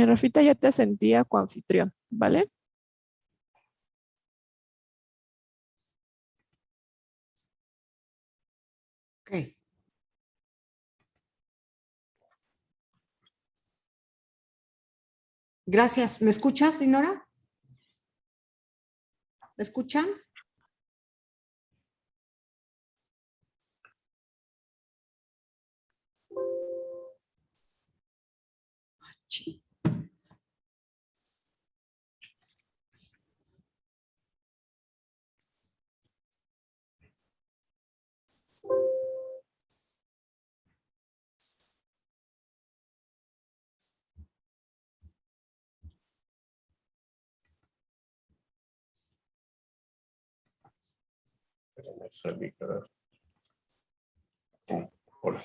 Rafita ya te sentía coanfitrión, ¿vale? Ok. Gracias. ¿Me escuchas, Dinora? ¿Me escuchan? Chi. Hola.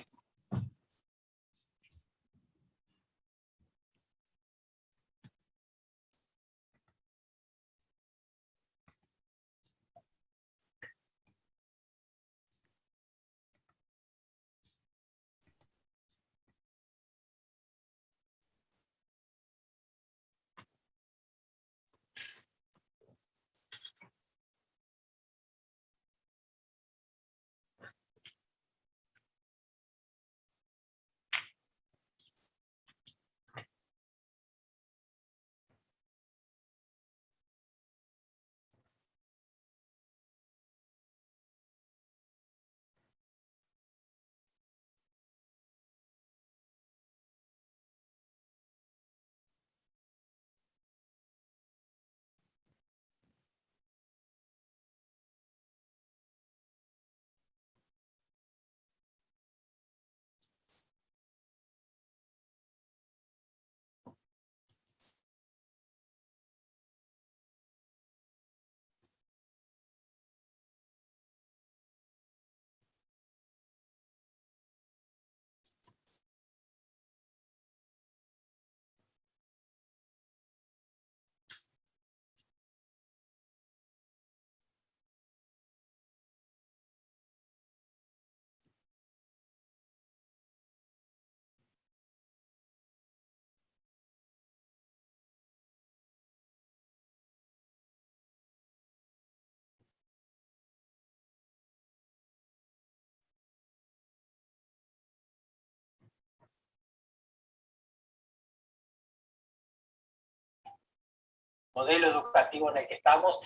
Modelo educativo en el que estamos.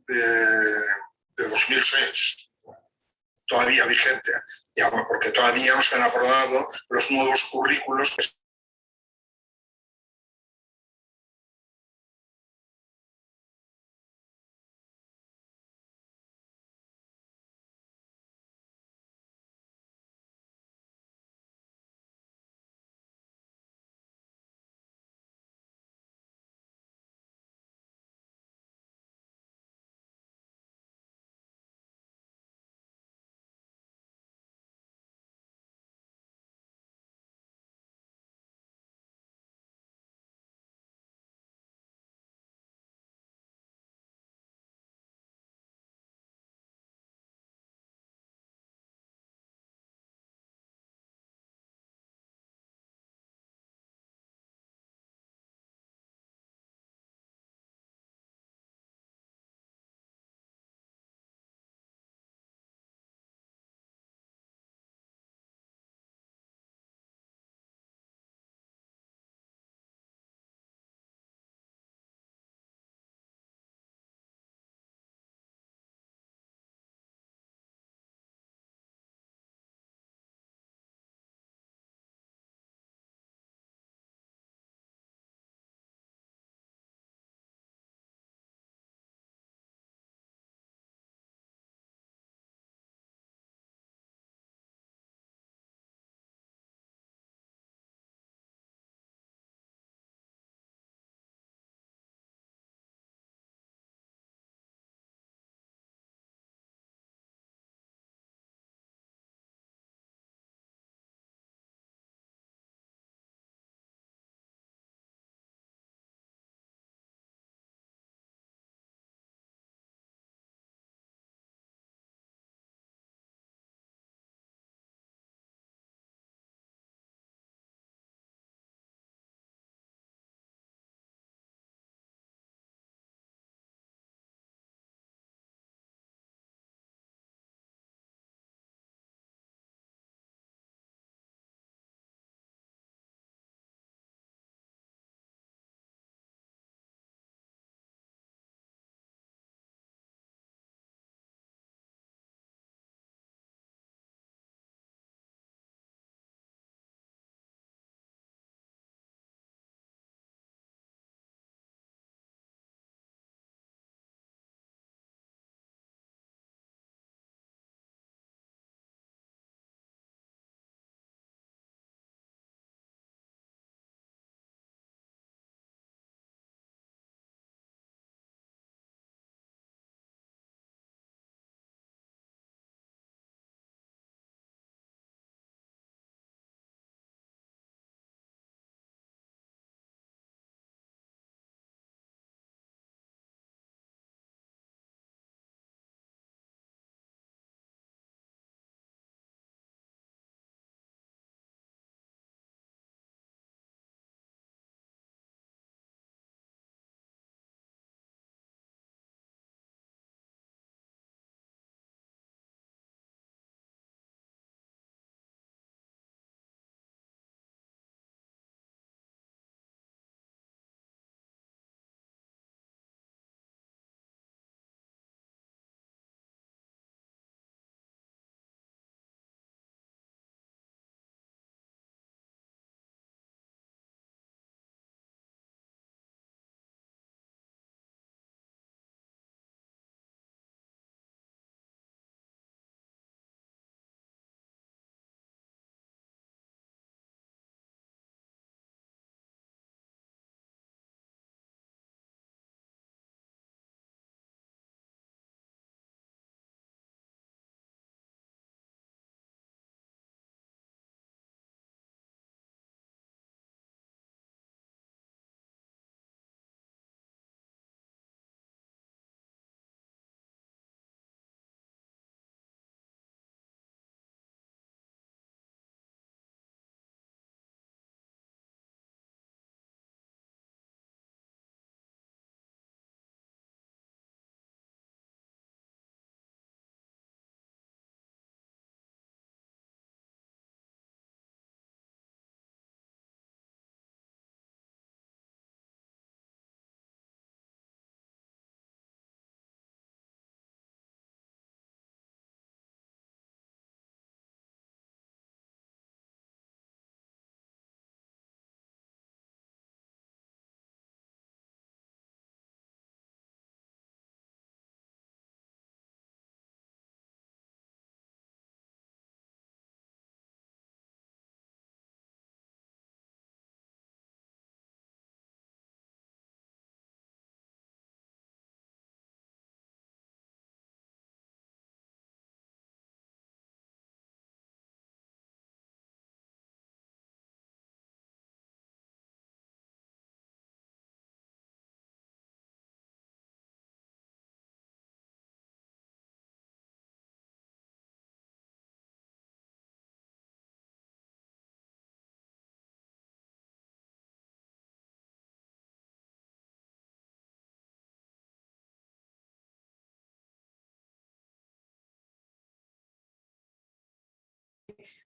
De 2006, todavía vigente, digamos, porque todavía no se han aprobado los nuevos currículos que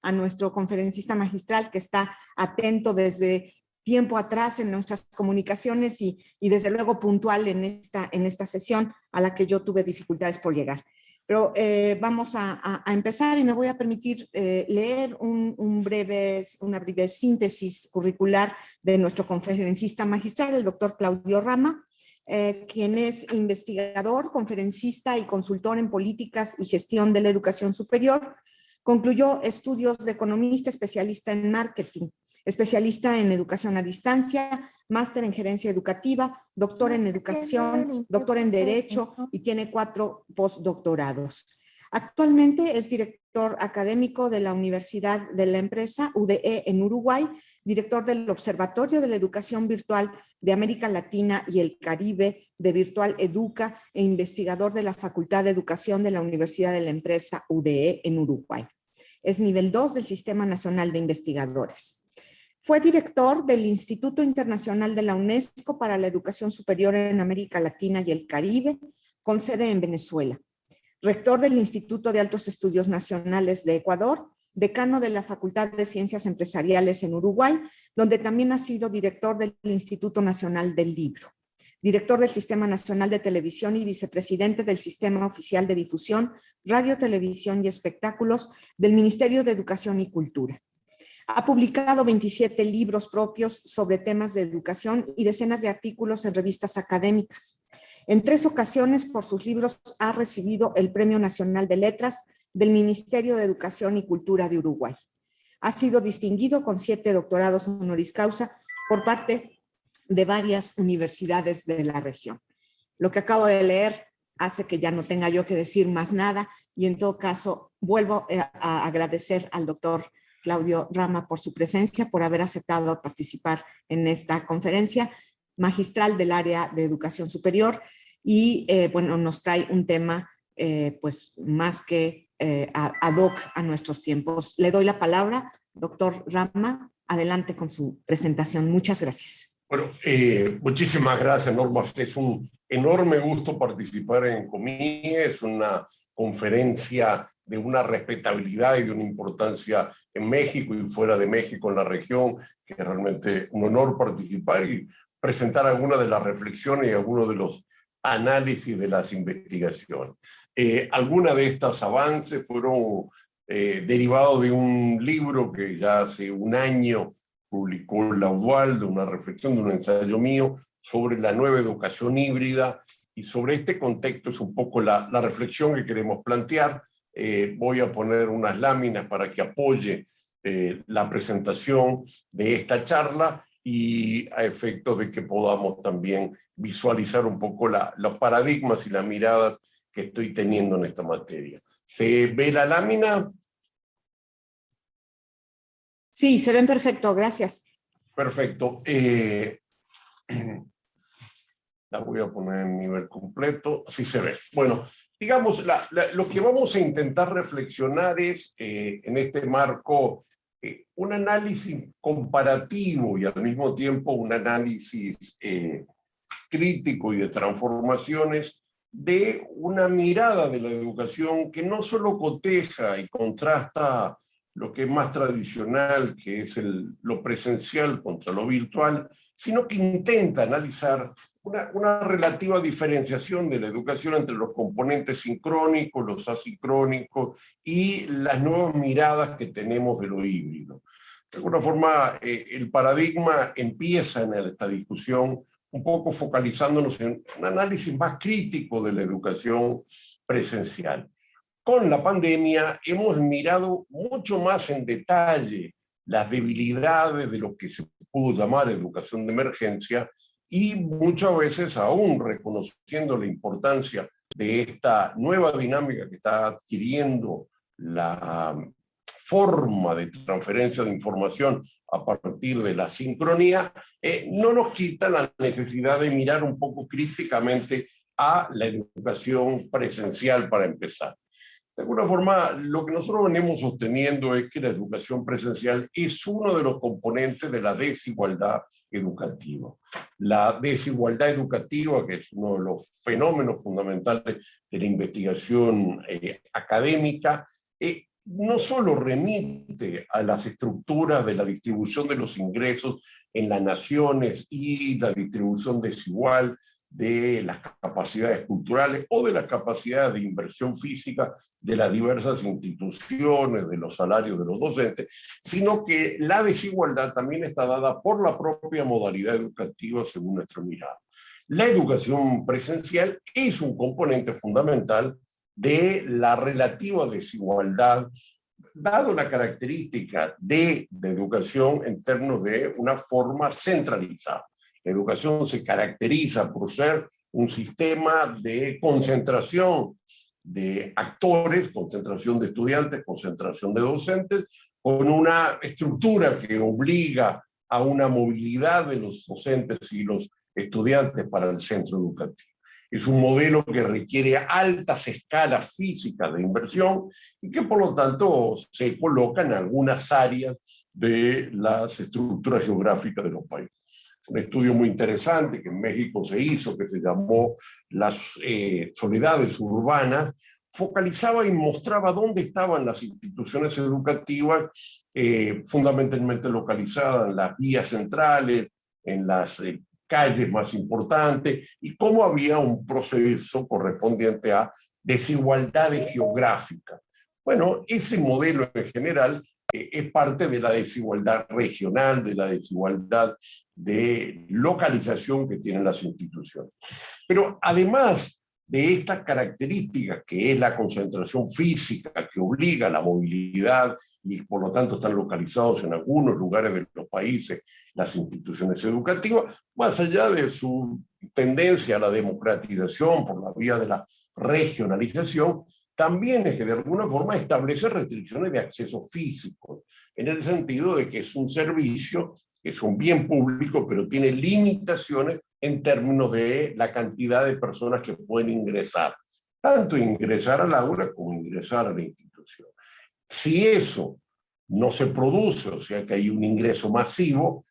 a nuestro conferencista magistral que está atento desde tiempo atrás en nuestras comunicaciones y desde luego puntual en esta sesión a la que yo tuve dificultades por llegar. Pero vamos a empezar y me voy a permitir leer una breve síntesis curricular de nuestro conferencista magistral, el doctor Claudio Rama, quien es investigador, conferencista y consultor en políticas y gestión de la educación superior. Concluyó estudios de economista, especialista en marketing, especialista en educación a distancia, máster en gerencia educativa, doctor en educación, doctor en derecho y tiene 4 postdoctorados. Actualmente es director académico de la Universidad de la Empresa, UDE en Uruguay, director del Observatorio de la Educación Virtual de América Latina y el Caribe de Virtual Educa e investigador de la Facultad de Educación de la Universidad de la Empresa, UDE en Uruguay. Es nivel 2 del Sistema Nacional de Investigadores. Fue director del Instituto Internacional de la UNESCO para la Educación Superior en América Latina y el Caribe, con sede en Venezuela. Rector del Instituto de Altos Estudios Nacionales de Ecuador, decano de la Facultad de Ciencias Empresariales en Uruguay, donde también ha sido director del Instituto Nacional del Libro. Director del Sistema Nacional de Televisión y vicepresidente del Sistema Oficial de Difusión, Radio, Televisión y Espectáculos del Ministerio de Educación y Cultura. Ha publicado 27 libros propios sobre temas de educación y decenas de artículos en revistas académicas. En 3 ocasiones por sus libros ha recibido el Premio Nacional de Letras del Ministerio de Educación y Cultura de Uruguay. Ha sido distinguido con 7 doctorados honoris causa por parte de varias universidades de la región. Lo que acabo de leer hace que ya no tenga yo que decir más nada y en todo caso vuelvo a agradecer al doctor Claudio Rama por su presencia, por haber aceptado participar en esta conferencia magistral del área de educación superior y bueno, nos trae un tema pues más que ad hoc a nuestros tiempos. Le doy la palabra, doctor Rama, adelante con su presentación. Muchas gracias. Bueno, muchísimas gracias, Norma. Es un enorme gusto participar en Comie. Es una conferencia de una respetabilidad y de una importancia en México y fuera de México, en la región, que es realmente un honor participar y presentar algunas de las reflexiones y algunos de los análisis de las investigaciones. Algunas de estos avances fueron derivados de un libro que ya hace un año publicó la UDUAL, de una reflexión, de un ensayo mío sobre la nueva educación híbrida, y sobre este contexto es un poco la reflexión que queremos plantear. Voy a poner unas láminas para que apoye la presentación de esta charla y a efectos de que podamos también visualizar un poco los paradigmas y las miradas que estoy teniendo en esta materia. ¿Se ve la lámina? Sí, se ven perfecto, gracias. Perfecto. La voy a poner en nivel completo, así se ve. Bueno, digamos, lo que vamos a intentar reflexionar es, en este marco, un análisis comparativo y al mismo tiempo un análisis crítico y de transformaciones de una mirada de la educación que no solo coteja y contrasta lo que es más tradicional, que es lo presencial contra lo virtual, sino que intenta analizar una relativa diferenciación de la educación entre los componentes sincrónicos, los asincrónicos y las nuevas miradas que tenemos de lo híbrido. De alguna forma, el paradigma empieza en esta discusión un poco focalizándonos en un análisis más crítico de la educación presencial. Con la pandemia hemos mirado mucho más en detalle las debilidades de lo que se pudo llamar educación de emergencia y muchas veces aún reconociendo la importancia de esta nueva dinámica que está adquiriendo la forma de transferencia de información a partir de la sincronía, no nos quita la necesidad de mirar un poco críticamente a la educación presencial para empezar. De alguna forma, lo que nosotros venimos sosteniendo es que la educación presencial es uno de los componentes de la desigualdad educativa. La desigualdad educativa, que es uno de los fenómenos fundamentales de la investigación académica, no solo remite a las estructuras de la distribución de los ingresos en las naciones y la distribución desigual de las capacidades culturales o de las capacidades de inversión física de las diversas instituciones, de los salarios de los docentes, sino que la desigualdad también está dada por la propia modalidad educativa según nuestra mirada. La educación presencial es un componente fundamental de la relativa desigualdad, dado la característica de la educación en términos de una forma centralizada. La educación se caracteriza por ser un sistema de concentración de actores, concentración de estudiantes, concentración de docentes, con una estructura que obliga a una movilidad de los docentes y los estudiantes para el centro educativo. Es un modelo que requiere altas escalas físicas de inversión y que por lo tanto se coloca en algunas áreas de las estructuras geográficas de los países. Un estudio muy interesante que en México se hizo, que se llamó Las soledades urbanas, focalizaba y mostraba dónde estaban las instituciones educativas, fundamentalmente localizadas en las vías centrales, en las calles más importantes, y cómo había un proceso correspondiente a desigualdades geográficas. Bueno, ese modelo en general es parte de la desigualdad regional, de la desigualdad de localización que tienen las instituciones. Pero además de esta característica que es la concentración física que obliga a la movilidad y por lo tanto están localizados en algunos lugares de los países las instituciones educativas, más allá de su tendencia a la democratización por la vía de la regionalización, también es que de alguna forma establece restricciones de acceso físico, en el sentido de que es un servicio, que es un bien público, pero tiene limitaciones en términos de la cantidad de personas que pueden ingresar, tanto ingresar al aula como ingresar a la institución. Si eso no se produce, o sea que hay un ingreso masivo,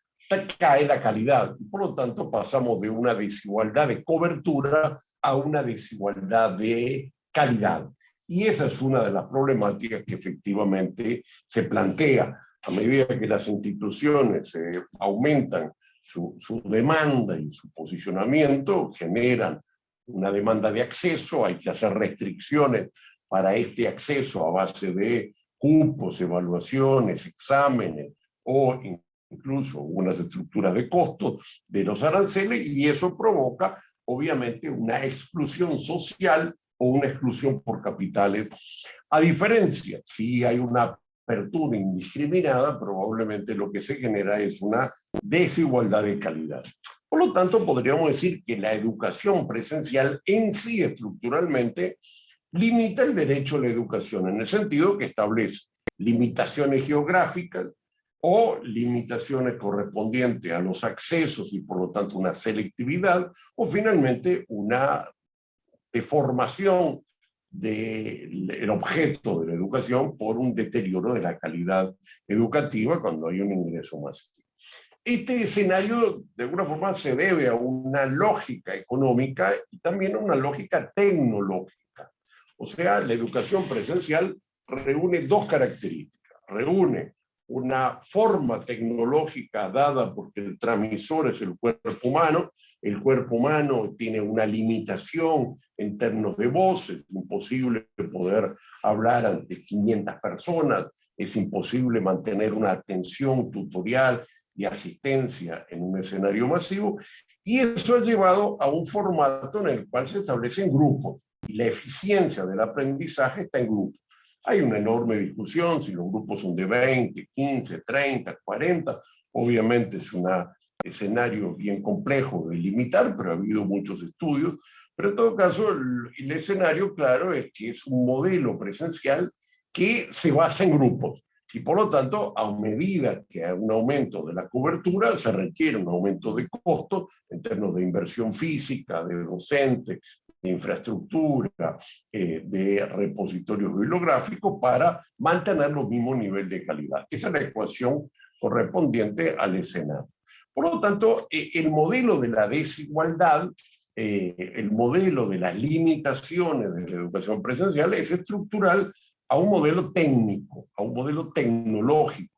cae la calidad. Y por lo tanto pasamos de una desigualdad de cobertura a una desigualdad de calidad. Y esa es una de las problemáticas que efectivamente se plantea a medida que las instituciones aumentan su demanda y su posicionamiento, generan una demanda de acceso, hay que hacer restricciones para este acceso a base de cupos, evaluaciones, exámenes o incluso unas estructuras de costos de los aranceles, y eso provoca obviamente una exclusión social o una exclusión por capitales. A diferencia, si hay una apertura indiscriminada, probablemente lo que se genera es una desigualdad de calidad. Por lo tanto, podríamos decir que la educación presencial en sí estructuralmente limita el derecho a la educación, en el sentido que establece limitaciones geográficas o limitaciones correspondientes a los accesos y por lo tanto una selectividad, o finalmente una deformación del objeto de la educación por un deterioro de la calidad educativa cuando hay un ingreso masivo. Este escenario de alguna forma se debe a una lógica económica y también a una lógica tecnológica. O sea, la educación presencial reúne dos características. Reúne una forma tecnológica dada porque el transmisor es el cuerpo humano. El cuerpo humano tiene una limitación en términos de voz, es imposible poder hablar ante 500 personas, es imposible mantener una atención tutorial y asistencia en un escenario masivo, y eso ha llevado a un formato en el cual se establecen grupos, y la eficiencia del aprendizaje está en grupos. Hay una enorme discusión si los grupos son de 20, 15, 30, 40, obviamente es un escenario bien complejo de limitar, pero ha habido muchos estudios, pero en todo caso el escenario claro es que es un modelo presencial que se basa en grupos. Y por lo tanto, a medida que hay un aumento de la cobertura, se requiere un aumento de costos en términos de inversión física, de docentes, de infraestructura, de repositorios bibliográficos para mantener los mismos niveles de calidad. Esa es la ecuación correspondiente al escenario. Por lo tanto, el modelo de la desigualdad, el modelo de las limitaciones de la educación presencial es estructural a un modelo técnico, a un modelo tecnológico,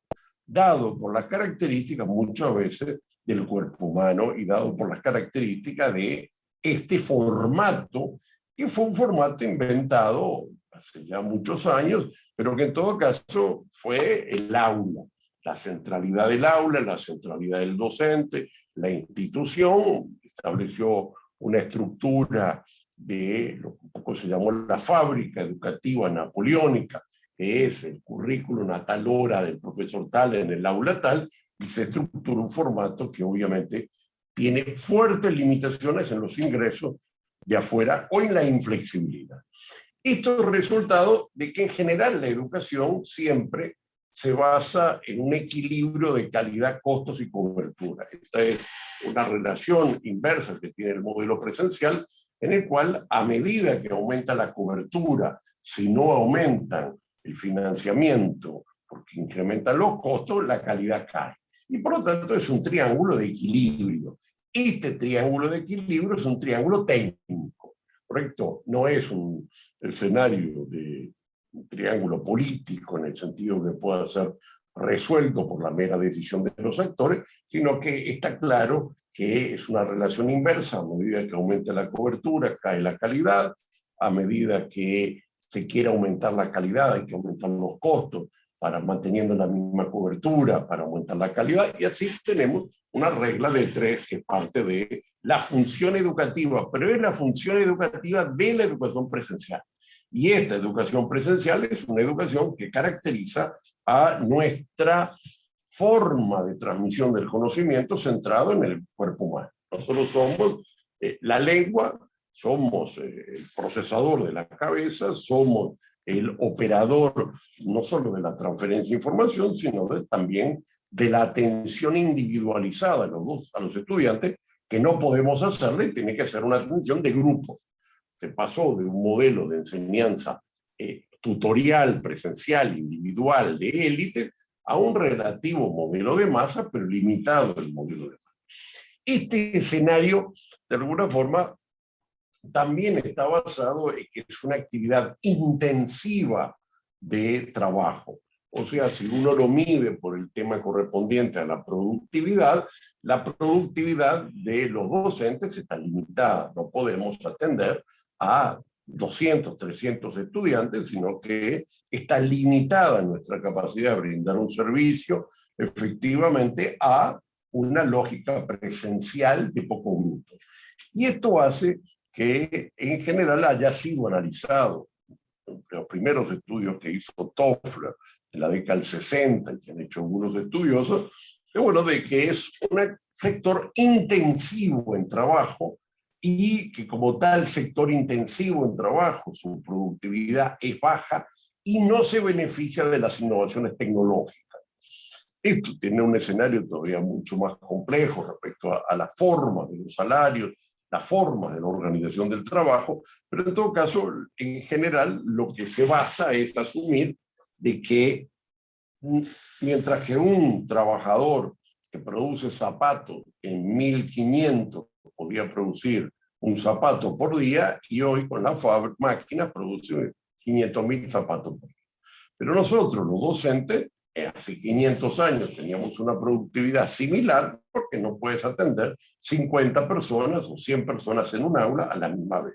dado por las características muchas veces del cuerpo humano y dado por las características de este formato, que fue un formato inventado hace ya muchos años, pero que en todo caso fue el aula, la centralidad del aula, la centralidad del docente, la institución estableció una estructura de lo que un poco se llamó la fábrica educativa napoleónica, que es el currículum a tal hora del profesor tal en el aula tal, y se estructura un formato que obviamente tiene fuertes limitaciones en los ingresos de afuera o en la inflexibilidad. Esto es resultado de que en general la educación siempre se basa en un equilibrio de calidad, costos y cobertura. Esta es una relación inversa que tiene el modelo presencial, en el cual a medida que aumenta la cobertura, si no aumentan el financiamiento, porque incrementan los costos, la calidad cae. Y por lo tanto es un triángulo de equilibrio. Este triángulo de equilibrio es un triángulo técnico, ¿correcto? No es un escenario de un triángulo político en el sentido que pueda ser resuelto por la mera decisión de los actores, sino que está claro que es una relación inversa. A medida que aumenta la cobertura, cae la calidad. A medida que se quiere aumentar la calidad, hay que aumentar los costos para manteniendo la misma cobertura, para aumentar la calidad, y así tenemos una regla de tres que parte de la función educativa, pero es la función educativa de la educación presencial. Y esta educación presencial es una educación que caracteriza a nuestra forma de transmisión del conocimiento centrado en el cuerpo humano. Nosotros somos la lengua, somos el procesador de la cabeza, somos el operador no solo de la transferencia de información, sino también de la atención individualizada a los estudiantes, que no podemos hacerle y tiene que ser una atención de grupos. Se pasó de un modelo de enseñanza tutorial, presencial, individual, de élite, a un relativo modelo de masa, pero limitado el modelo de masa. Este escenario, de alguna forma, también está basado en que es una actividad intensiva de trabajo. O sea, si uno lo mide por el tema correspondiente a la productividad de los docentes está limitada. No podemos atender a 200, 300 estudiantes, sino que está limitada nuestra capacidad de brindar un servicio efectivamente a una lógica presencial de pocos minutos. Y esto hace que en general haya sido analizado entre los primeros estudios que hizo Toffler en la década del 60 y que han hecho algunos estudiosos, de que es un sector intensivo en trabajo y que como tal sector intensivo en trabajo, su productividad es baja y no se beneficia de las innovaciones tecnológicas. Esto tiene un escenario todavía mucho más complejo respecto a la forma de los salarios, la forma de la organización del trabajo, pero en todo caso, en general, lo que se basa es asumir de que mientras que un trabajador que produce zapatos en 1500 podía producir un zapato por día, y hoy con la máquina produce 500.000 zapatos por día. Pero nosotros, los docentes, hace 500 años teníamos una productividad similar porque no puedes atender 50 personas o 100 personas en un aula a la misma vez.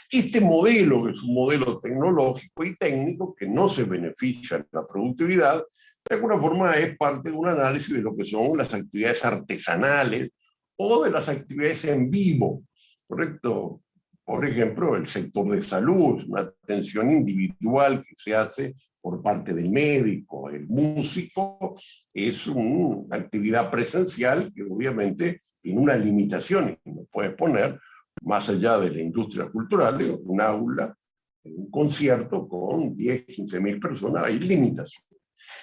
Este modelo, que es un modelo tecnológico y técnico que no se beneficia de la productividad, de alguna forma es parte de un análisis de lo que son las actividades artesanales o de las actividades en vivo, ¿correcto? Por ejemplo, el sector de salud, una atención individual que se hace por parte del médico, el músico, es una actividad presencial que obviamente tiene una limitación y no puedes poner más allá de la industria cultural, en un aula, en un concierto con 10, 15.000 personas, hay limitaciones.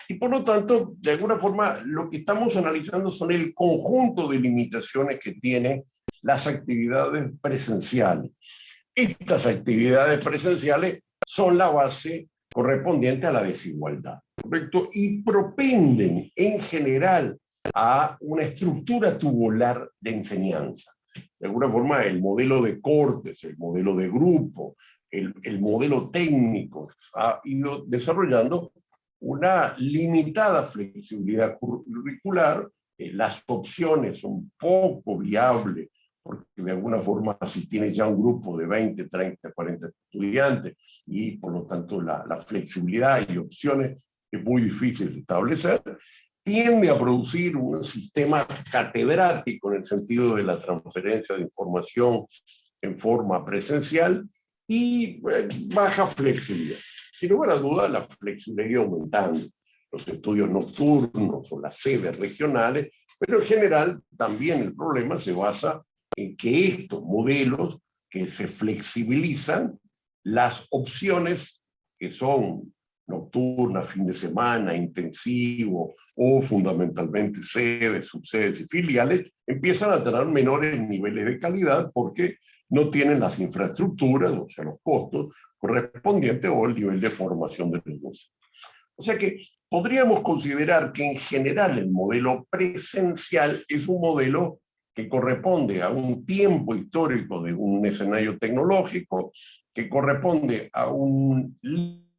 Y por lo tanto, de alguna forma, lo que estamos analizando son el conjunto de limitaciones que tienen las actividades presenciales. Estas actividades presenciales son la base correspondiente a la desigualdad, ¿correcto? Y propenden en general a una estructura tubular de enseñanza. De alguna forma, el modelo de cortes, el modelo de grupo, el modelo técnico ha ido desarrollando una limitada flexibilidad curricular, las opciones son poco viables, porque de alguna forma si tienes ya un grupo de 20, 30, 40 estudiantes y por lo tanto la flexibilidad y opciones es muy difícil de establecer, tiende a producir un sistema catedrático en el sentido de la transferencia de información en forma presencial y baja flexibilidad. Sin lugar a dudas, la flexibilidad aumentando, los estudios nocturnos o las sedes regionales, pero en general también el problema se basa en que estos modelos que se flexibilizan, las opciones que son nocturnas, fin de semana, intensivo o fundamentalmente sedes, subsedes y filiales, empiezan a tener menores niveles de calidad porque no tienen las infraestructuras, o sea, los costos correspondientes o el nivel de formación de los docentes. O sea que podríamos considerar que en general el modelo presencial es un modelo que corresponde a un tiempo histórico de un escenario tecnológico, que corresponde a un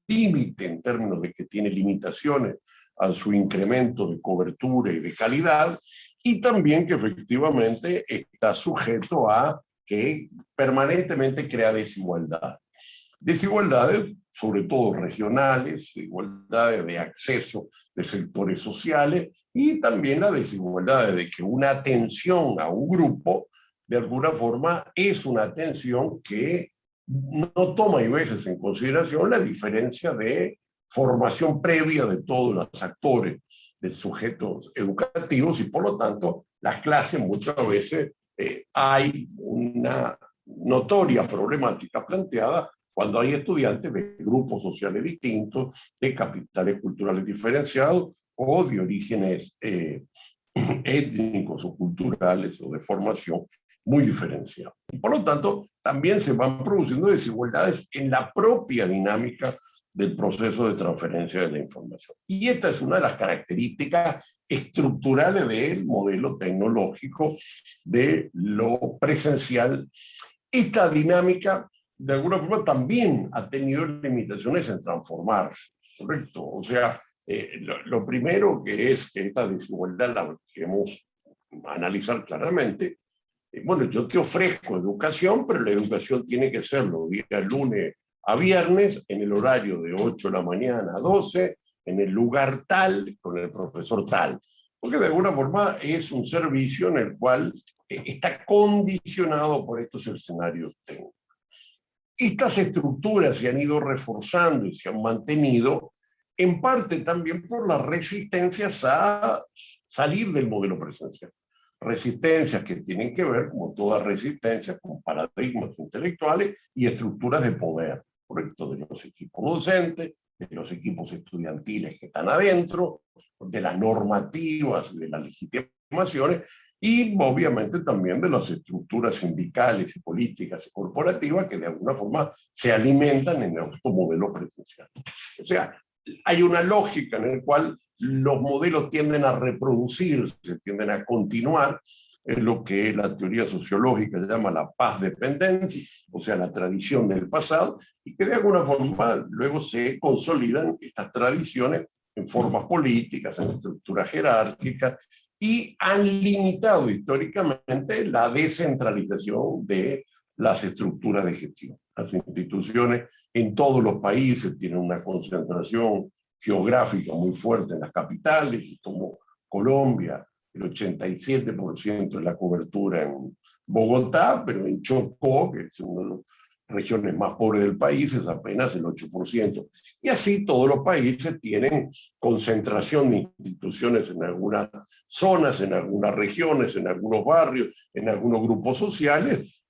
límite en términos de que tiene limitaciones a su incremento de cobertura y de calidad, y también que efectivamente está sujeto a que permanentemente crea desigualdad. Desigualdades, sobre todo regionales, desigualdades de acceso de sectores sociales y también la desigualdad de que una atención a un grupo, de alguna forma, es una atención que no toma a veces en consideración la diferencia de formación previa de todos los actores, de sujetos educativos, y por lo tanto las clases muchas veces hay una notoria problemática planteada cuando hay estudiantes de grupos sociales distintos, de capitales culturales diferenciados o de orígenes étnicos o culturales o de formación muy diferenciados. Y por lo tanto, también se van produciendo desigualdades en la propia dinámica del proceso de transferencia de la información. Y esta es una de las características estructurales del modelo tecnológico de lo presencial. Esta dinámica, de alguna forma, también ha tenido limitaciones en transformarse, ¿correcto? O sea, lo primero que es que esta desigualdad la queremos analizar claramente. Bueno, yo te ofrezco educación, pero la educación tiene que ser los días lunes a viernes, en el horario de 8 de la mañana a 12, en el lugar tal, con el profesor tal. Porque de alguna forma es un servicio en el cual está condicionado por estos escenarios técnicos. Estas estructuras se han ido reforzando y se han mantenido en parte también por las resistencias a salir del modelo presencial. Resistencias que tienen que ver, como toda resistencia, con paradigmas intelectuales y estructuras de poder, ¿correcto? De los equipos docentes, de los equipos estudiantiles que están adentro, de las normativas, de las legitimaciones, y obviamente también de las estructuras sindicales y políticas y corporativas que de alguna forma se alimentan en el modelo presencial. O sea, hay una lógica en la cual los modelos tienden a reproducirse, tienden a continuar, es lo que la teoría sociológica llama la paz dependencia, o sea, la tradición del pasado, y que de alguna forma luego se consolidan estas tradiciones en formas políticas, en estructuras jerárquicas, y han limitado históricamente la descentralización de las estructuras de gestión. Las instituciones en todos los países tienen una concentración geográfica muy fuerte en las capitales, como Colombia, el 87% de la cobertura en Bogotá, pero en Chocó, que es una de las regiones más pobres del país, es apenas el 8%. Y así todos los países tienen concentración de instituciones en algunas zonas, en algunas regiones, en algunos barrios, en algunos grupos sociales,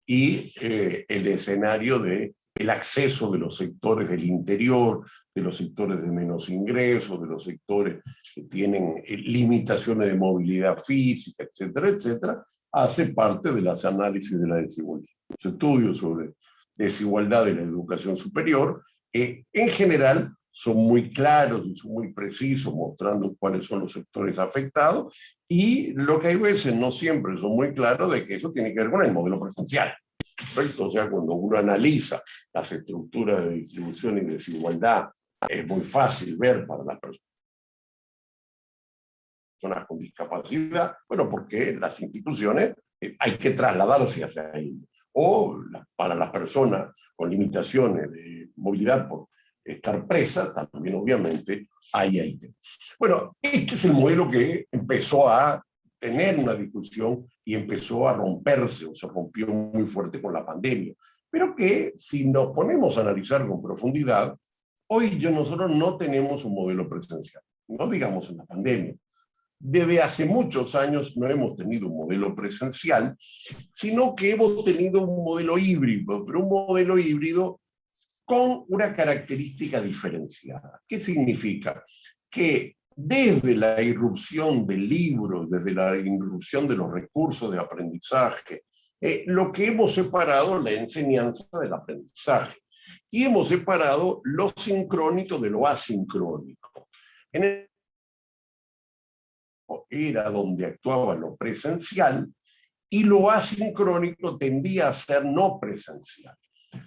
y el escenario del acceso de los sectores del interior, de los sectores de menos ingresos, de los sectores que tienen limitaciones de movilidad física, etcétera, etcétera, hace parte de los análisis de la desigualdad. Los estudios sobre desigualdad de la educación superior, en general, son muy claros y son muy precisos, mostrando cuáles son los sectores afectados, y lo que hay veces no siempre son muy claros de que eso tiene que ver con el modelo presencial. ¿correcto? O sea, cuando uno analiza las estructuras de distribución y desigualdad, es muy fácil ver para las personas con discapacidad, bueno, porque las instituciones hay que trasladarse hacia ahí. O para las personas con limitaciones de movilidad por estar presa, también obviamente hay. Bueno, este es el modelo que empezó a tener una discusión y empezó a romperse, o se rompió muy fuerte con la pandemia, pero que si nos ponemos a analizar con profundidad, hoy nosotros no tenemos un modelo presencial, no digamos en la pandemia. Desde hace muchos años no hemos tenido un modelo presencial, sino que hemos tenido un modelo híbrido, pero un modelo híbrido con una característica diferenciada. ¿Qué significa? Que desde la irrupción del libro, desde la irrupción de los recursos de aprendizaje, lo que hemos separado la enseñanza del aprendizaje y hemos separado lo sincrónico de lo asincrónico. En el era donde actuaba lo presencial y lo asincrónico tendía a ser no presencial.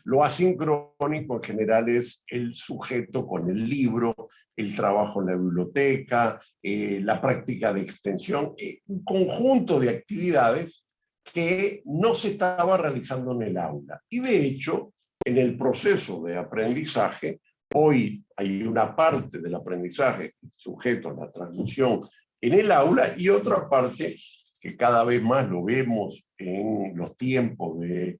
Lo asincrónico en general es el sujeto con el libro, el trabajo en la biblioteca, la práctica de extensión, un conjunto de actividades que no se estaba realizando en el aula. Y de hecho, en el proceso de aprendizaje, hoy hay una parte del aprendizaje sujeto a la transmisión en el aula y otra parte que cada vez más lo vemos en los tiempos de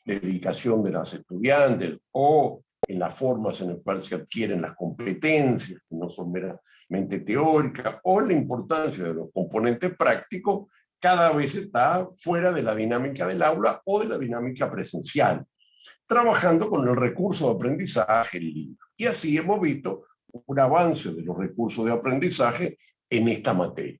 dedicación de las estudiantes o en las formas en las cuales se adquieren las competencias, que no son meramente teóricas, o la importancia de los componentes prácticos, cada vez está fuera de la dinámica del aula o de la dinámica presencial, trabajando con el recurso de aprendizaje, el libro. Y así hemos visto un avance de los recursos de aprendizaje en esta materia.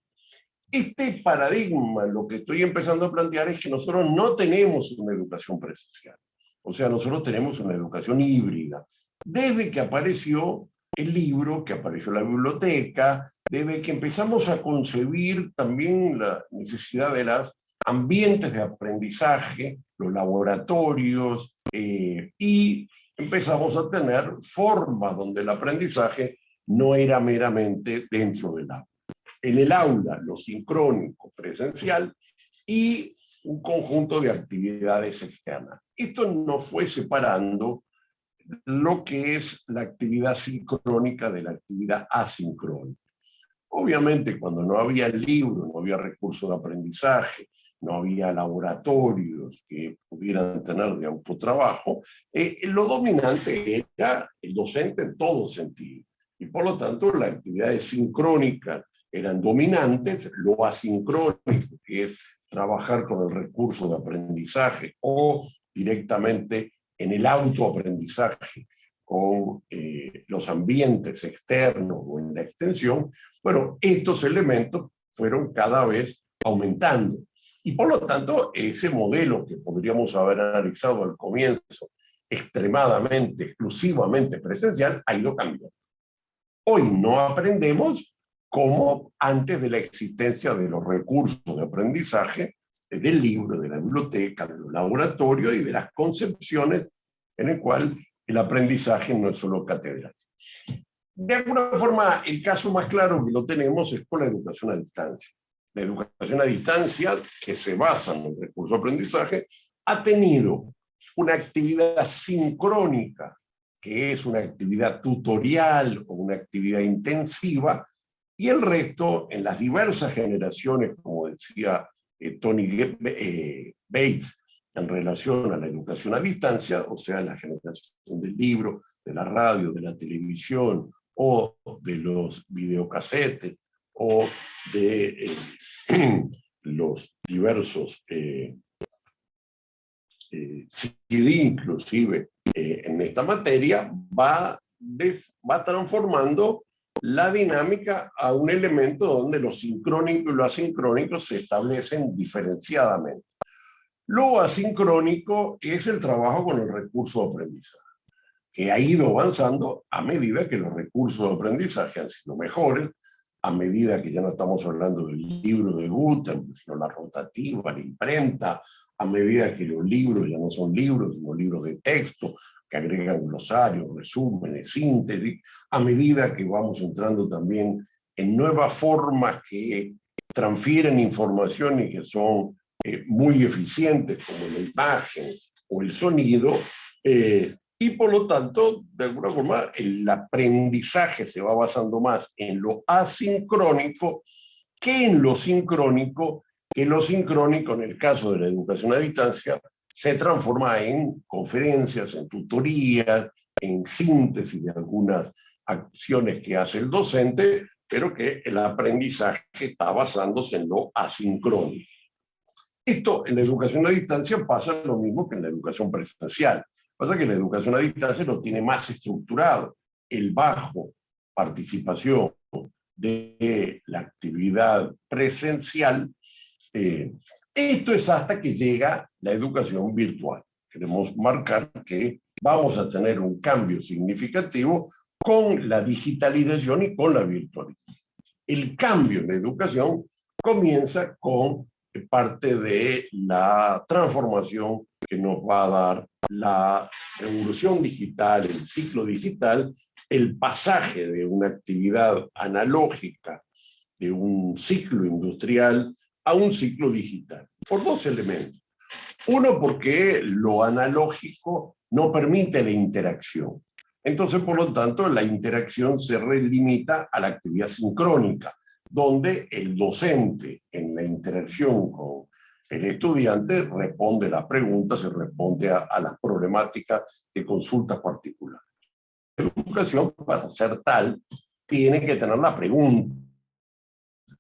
Este paradigma, lo que estoy empezando a plantear es que nosotros no tenemos una educación presencial. O sea, nosotros tenemos una educación híbrida. Desde que apareció el libro, que apareció la biblioteca, desde que empezamos a concebir también la necesidad de los ambientes de aprendizaje, los laboratorios, y empezamos a tener formas donde el aprendizaje no era meramente dentro del aula. En el aula, lo sincrónico presencial y un conjunto de actividades externas. Esto nos fue separando lo que es la actividad sincrónica de la actividad asincrónica. Obviamente, cuando no había el libro, no había recursos de aprendizaje, no había laboratorios que pudieran tener de autotrabajo, lo dominante era el docente en todo sentido. Y por lo tanto, las actividades sincrónicas eran dominantes, lo asincrónico, que es trabajar con el recurso de aprendizaje o directamente en el autoaprendizaje con los ambientes externos o en la extensión, bueno, estos elementos fueron cada vez aumentando. Y por lo tanto, ese modelo que podríamos haber analizado al comienzo, extremadamente, exclusivamente presencial, ha ido cambiando. Hoy no aprendemos como antes de la existencia de los recursos de aprendizaje, del libro, de la biblioteca, de los laboratorios y de las concepciones en el cual el aprendizaje no es solo catedral. De alguna forma, el caso más claro que lo tenemos es con la educación a distancia. La educación a distancia, que se basa en el recurso de aprendizaje, ha tenido una actividad sincrónica, que es una actividad tutorial o una actividad intensiva, y el resto, en las diversas generaciones, como decía Tony Bates, en relación a la educación a distancia, o sea, la generación del libro, de la radio, de la televisión, o de los videocasetes, o de los diversos CD inclusive en esta materia, va transformando la dinámica a un elemento donde lo sincrónico y lo asincrónico se establecen diferenciadamente. Lo asincrónico es el trabajo con el recurso de aprendizaje, que ha ido avanzando a medida que los recursos de aprendizaje han sido mejores, a medida que ya no estamos hablando del libro de Gutenberg, sino la rotativa, la imprenta, a medida que los libros ya no son libros, sino libros de texto, que agregan glosarios, resúmenes, síntesis, a medida que vamos entrando también en nuevas formas que transfieren información y que son muy eficientes, como la imagen o el sonido, y por lo tanto, de alguna forma, el aprendizaje se va basando más en lo asincrónico que en lo sincrónico, que lo sincrónico, en el caso de la educación a distancia, se transforma en conferencias, en tutorías, en síntesis de algunas acciones que hace el docente, pero que el aprendizaje está basándose en lo asincrónico. Esto en la educación a distancia pasa lo mismo que en la educación presencial. Pasa que la educación a distancia lo tiene más estructurado. El bajo participación de la actividad presencial, esto es hasta que llega la educación virtual. Queremos marcar que vamos a tener un cambio significativo con la digitalización y con la virtualidad. El cambio en la educación comienza con parte de la transformación que nos va a dar la revolución digital, el ciclo digital, el pasaje de una actividad analógica, de un ciclo industrial a un ciclo digital, por dos elementos. Uno, porque lo analógico no permite la interacción. Entonces, por lo tanto, la interacción se limita a la actividad sincrónica, donde el docente, en la interacción con el estudiante, responde las preguntas, se responde a las problemáticas de consultas particulares. La educación, para ser tal, tiene que tener la pregunta,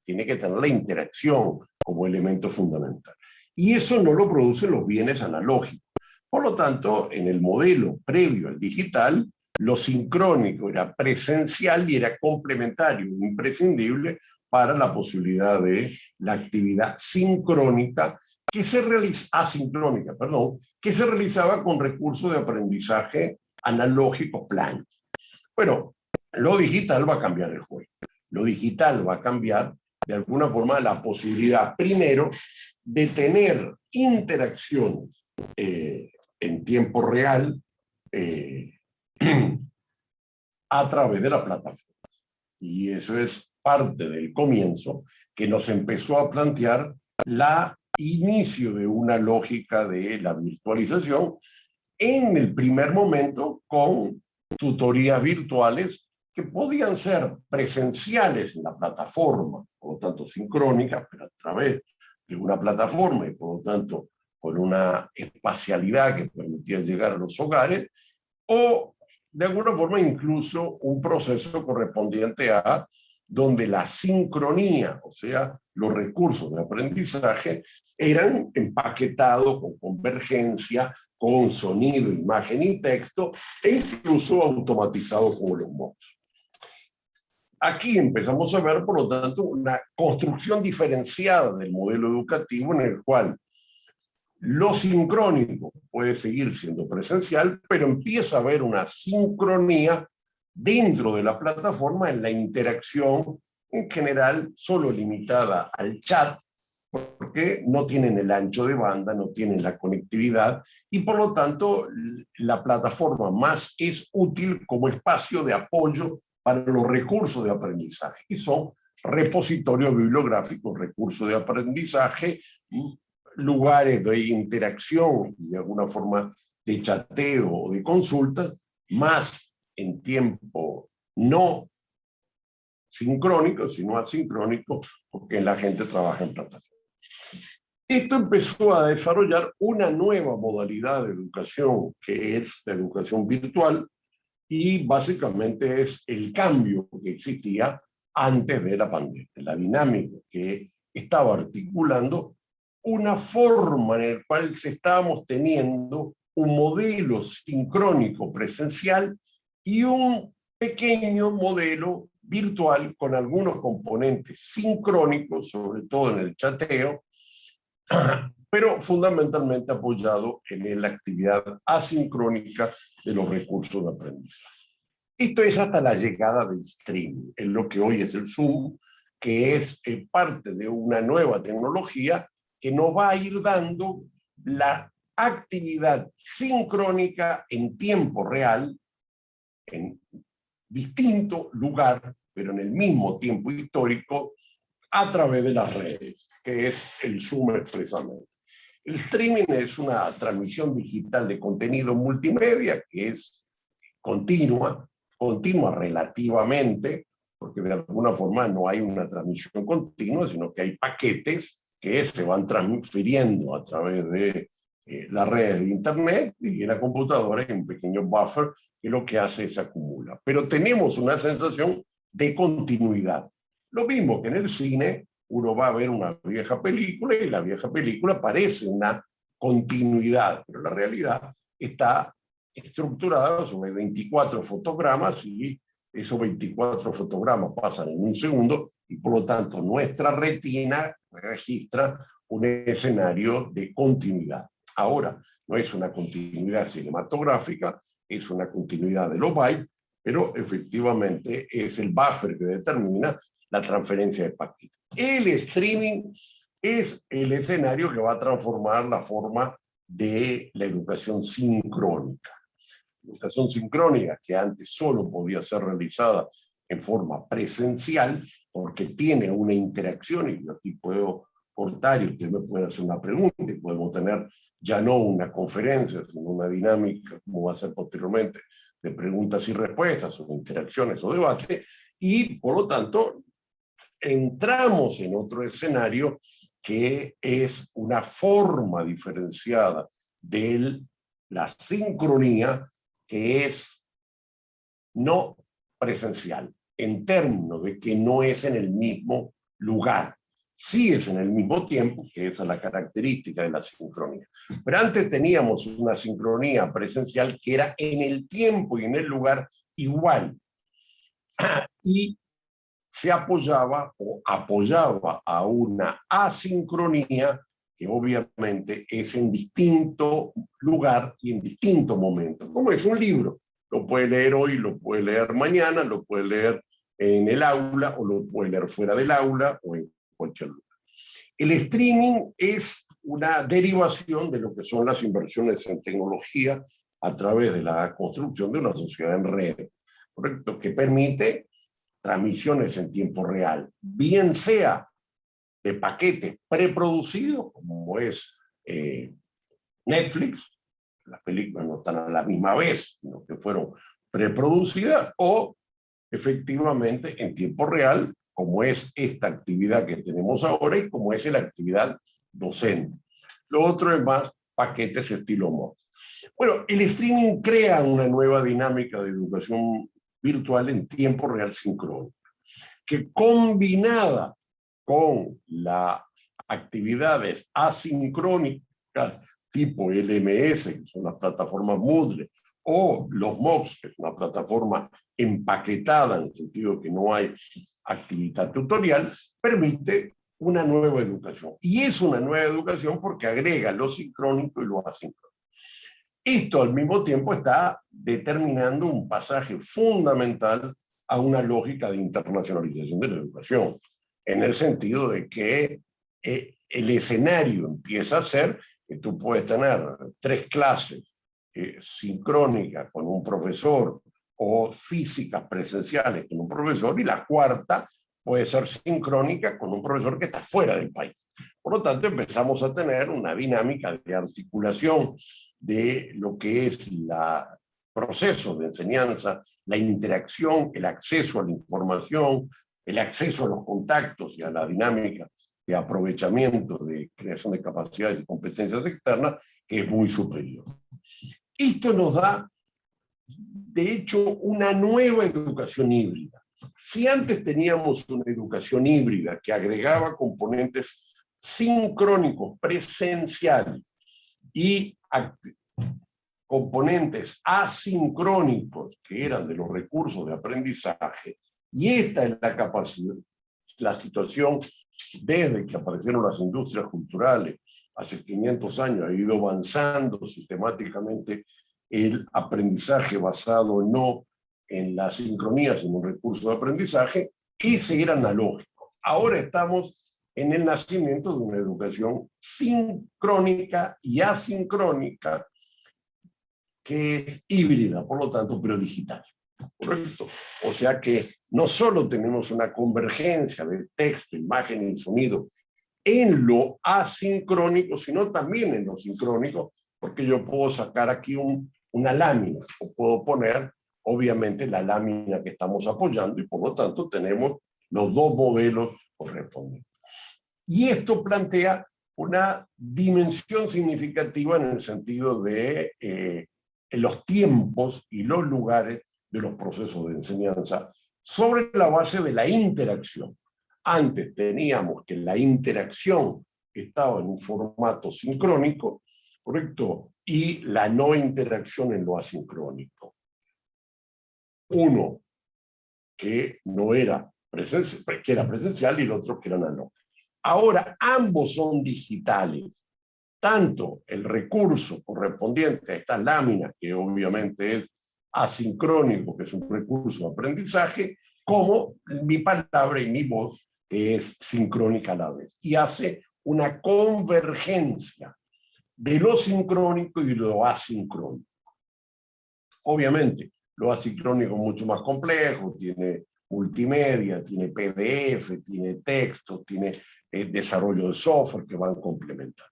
tiene que tener la interacción como elemento fundamental. Y eso no lo producen los bienes analógicos. Por lo tanto, en el modelo previo al digital, lo sincrónico era presencial y era complementario, imprescindible para la posibilidad de la actividad sincrónica asincrónica, que se realizaba con recursos de aprendizaje analógicos planos. Bueno, lo digital va a cambiar el juego. Lo digital va a cambiar de alguna forma la posibilidad, primero, de tener interacciones en tiempo real a través de la plataforma. Y eso es parte del comienzo que nos empezó a plantear la inicio de una lógica de la virtualización en el primer momento con tutorías virtuales que podían ser presenciales en la plataforma, por lo tanto sincrónicas, pero a través de una plataforma y por lo tanto con una espacialidad que permitía llegar a los hogares, o de alguna forma incluso un proceso correspondiente a donde la sincronía, o sea, los recursos de aprendizaje, eran empaquetados con convergencia, con sonido, imagen y texto, e incluso automatizados como los mods. Aquí empezamos a ver, por lo tanto, una construcción diferenciada del modelo educativo en el cual lo sincrónico puede seguir siendo presencial, pero empieza a haber una sincronía dentro de la plataforma en la interacción, en general solo limitada al chat, porque no tienen el ancho de banda, no tienen la conectividad, y por lo tanto la plataforma más es útil como espacio de apoyo para los recursos de aprendizaje, y son repositorios bibliográficos, recursos de aprendizaje, lugares de interacción y de alguna forma de chateo o de consulta, más en tiempo no sincrónico, sino asincrónico, porque la gente trabaja en plataforma. Esto empezó a desarrollar una nueva modalidad de educación, que es la educación virtual, y básicamente es el cambio que existía antes de la pandemia, la dinámica que estaba articulando una forma en la cual estábamos teniendo un modelo sincrónico presencial y un pequeño modelo virtual con algunos componentes sincrónicos, sobre todo en el chateo, pero fundamentalmente apoyado en la actividad asincrónica de los recursos de aprendizaje. Esto es hasta la llegada del streaming, en lo que hoy es el Zoom, que es parte de una nueva tecnología que nos va a ir dando la actividad sincrónica en tiempo real, en distinto lugar, pero en el mismo tiempo histórico, a través de las redes, que es el Zoom expresamente. El streaming es una transmisión digital de contenido multimedia que es continua relativamente, porque de alguna forma no hay una transmisión continua, sino que hay paquetes que se van transfiriendo a través de las redes de Internet, y en la computadora hay un pequeño buffer que lo que hace es acumula. Pero tenemos una sensación de continuidad. Lo mismo que en el cine, uno va a ver una vieja película y la vieja película parece una continuidad, pero la realidad está estructurada sobre 24 fotogramas y esos 24 fotogramas pasan en un segundo y por lo tanto nuestra retina registra un escenario de continuidad. Ahora, no es una continuidad cinematográfica, es una continuidad de los bytes, pero efectivamente es el buffer que determina la transferencia de paquetes. El streaming es el escenario que va a transformar la forma de la educación sincrónica. La educación sincrónica, que antes solo podía ser realizada en forma presencial, porque tiene una interacción, y yo aquí puedo cortar y usted me puede hacer una pregunta, y podemos tener ya no una conferencia, sino una dinámica, como va a ser posteriormente, de preguntas y respuestas, o interacciones o debate, y por lo tanto entramos en otro escenario que es una forma diferenciada de la sincronía, que es no presencial, en términos de que no es en el mismo lugar. Sí es en el mismo tiempo, que esa es la característica de la sincronía. Pero antes teníamos una sincronía presencial que era en el tiempo y en el lugar igual. Y se apoyaba o apoyaba a una asincronía que obviamente es en distinto lugar y en distinto momento. Como es un libro, lo puede leer hoy, lo puede leer mañana, lo puede leer en el aula o lo puede leer fuera del aula o en cualquier lugar. El streaming es una derivación de lo que son las inversiones en tecnología a través de la construcción de una sociedad en red, ¿correcto? Que permite transmisiones en tiempo real, bien sea de paquetes preproducidos, como es Netflix, las películas no están a la misma vez, sino que fueron preproducidas, o efectivamente en tiempo real, como es esta actividad que tenemos ahora y como es la actividad docente. Lo otro es más paquetes estilo MOOC. Bueno, el streaming crea una nueva dinámica de educación virtual en tiempo real sincrónico, que combinada con las actividades asincrónicas tipo LMS, que son las plataformas Moodle, o los MOOCs, que es una plataforma empaquetada en el sentido que no hay actividad tutorial, permite una nueva educación. Y es una nueva educación porque agrega lo sincrónico y lo asincrónico. Esto al mismo tiempo está determinando un pasaje fundamental a una lógica de internacionalización de la educación, en el sentido de que el escenario empieza a ser que tú puedes tener 3 clases sincrónicas con un profesor o físicas presenciales con un profesor, y la cuarta puede ser sincrónica con un profesor que está fuera del país. Por lo tanto, empezamos a tener una dinámica de articulación de lo que es el proceso de enseñanza, la interacción, el acceso a la información, el acceso a los contactos y a la dinámica de aprovechamiento, de creación de capacidades y competencias externas, que es muy superior. Esto nos da, de hecho, una nueva educación híbrida. Si antes teníamos una educación híbrida que agregaba componentes sincrónicos, presenciales, y componentes asincrónicos que eran de los recursos de aprendizaje, y esta es la capacidad, la situación desde que aparecieron las industrias culturales hace 500 años, ha ido avanzando sistemáticamente el aprendizaje basado no en la sincronía, sino en un recurso de aprendizaje. Ese era analógico. Ahora estamos en el nacimiento de una educación sincrónica y asincrónica, que es híbrida, por lo tanto, pero digital. ¿Correcto? O sea que no solo tenemos una convergencia de texto, imagen y sonido en lo asincrónico, sino también en lo sincrónico, porque yo puedo sacar aquí una lámina, o puedo poner, obviamente, la lámina que estamos apoyando, y por lo tanto tenemos los dos modelos correspondientes. Y esto plantea una dimensión significativa en el sentido de los tiempos y los lugares de los procesos de enseñanza sobre la base de la interacción. Antes teníamos que la interacción estaba en un formato sincrónico, ¿correcto? Y la no interacción en lo asincrónico. Uno que no era presencial, que era presencial, y el otro que era analógico. Ahora ambos son digitales. Tanto el recurso correspondiente a esta lámina, que obviamente es asincrónico, que es un recurso de aprendizaje, como mi palabra y mi voz, que es sincrónica a la vez. Y hace una convergencia de lo sincrónico y de lo asincrónico. Obviamente, lo asincrónico es mucho más complejo, tiene multimedia, tiene PDF, tiene texto, tiene desarrollo de software que van complementando.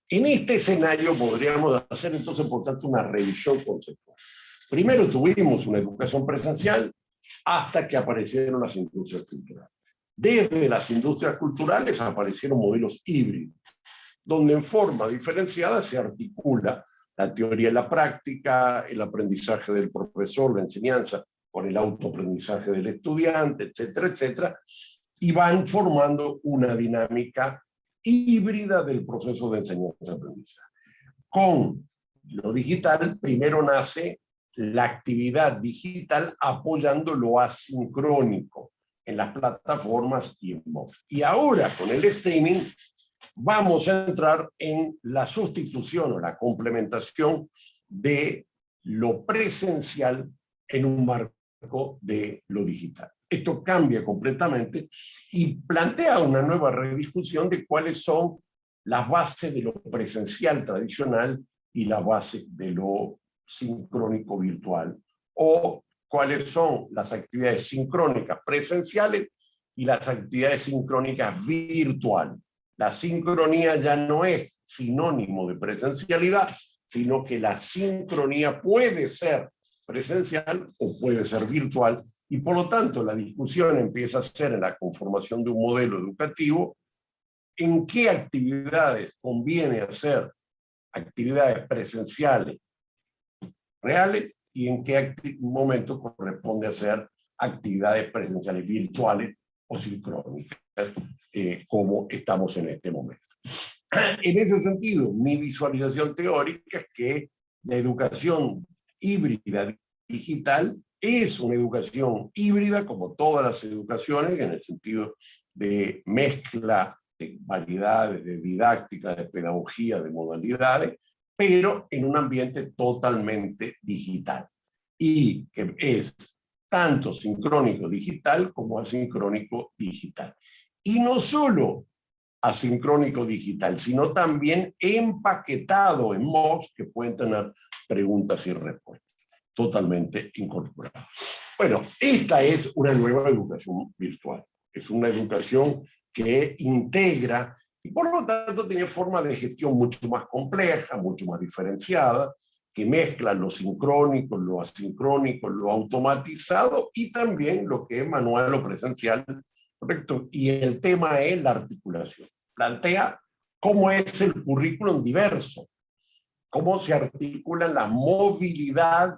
En este escenario podríamos hacer entonces, por tanto, una revisión conceptual. Primero tuvimos una educación presencial hasta que aparecieron las industrias culturales. Desde las industrias culturales aparecieron modelos híbridos, donde en forma diferenciada se articula la teoría y la práctica, el aprendizaje del profesor, la enseñanza, con el autoaprendizaje del estudiante, etcétera, etcétera, y van formando una dinámica híbrida del proceso de enseñanza-aprendizaje. Con lo digital, primero nace la actividad digital apoyando lo asincrónico en las plataformas y en móvil. Y ahora, con el streaming, vamos a entrar en la sustitución o la complementación de lo presencial en un marco de lo digital. Esto cambia completamente y plantea una nueva rediscusión de cuáles son las bases de lo presencial tradicional y las bases de lo sincrónico virtual, o cuáles son las actividades sincrónicas presenciales y las actividades sincrónicas virtuales. La sincronía ya no es sinónimo de presencialidad, sino que la sincronía puede ser presencial o puede ser virtual, y por lo tanto la discusión empieza a ser en la conformación de un modelo educativo en qué actividades conviene hacer actividades presenciales reales y en qué momento corresponde hacer actividades presenciales virtuales o sincrónicas, como estamos en este momento. En ese sentido, mi visualización teórica es que la educación híbrida digital es una educación híbrida, como todas las educaciones, en el sentido de mezcla de variedades, de didáctica, de pedagogía, de modalidades, pero en un ambiente totalmente digital. Y que es tanto sincrónico digital como asincrónico digital. Y no solo asincrónico digital, sino también empaquetado en MOOCs que pueden tener preguntas y respuestas, totalmente incorporado. Bueno, esta es una nueva educación virtual. Es una educación que integra y por lo tanto tiene forma de gestión mucho más compleja, mucho más diferenciada, que mezcla lo sincrónico, lo asincrónico, lo automatizado y también lo que es manual o presencial, ¿correcto? Y el tema es la articulación. Plantea cómo es el currículum diverso, cómo se articula la movilidad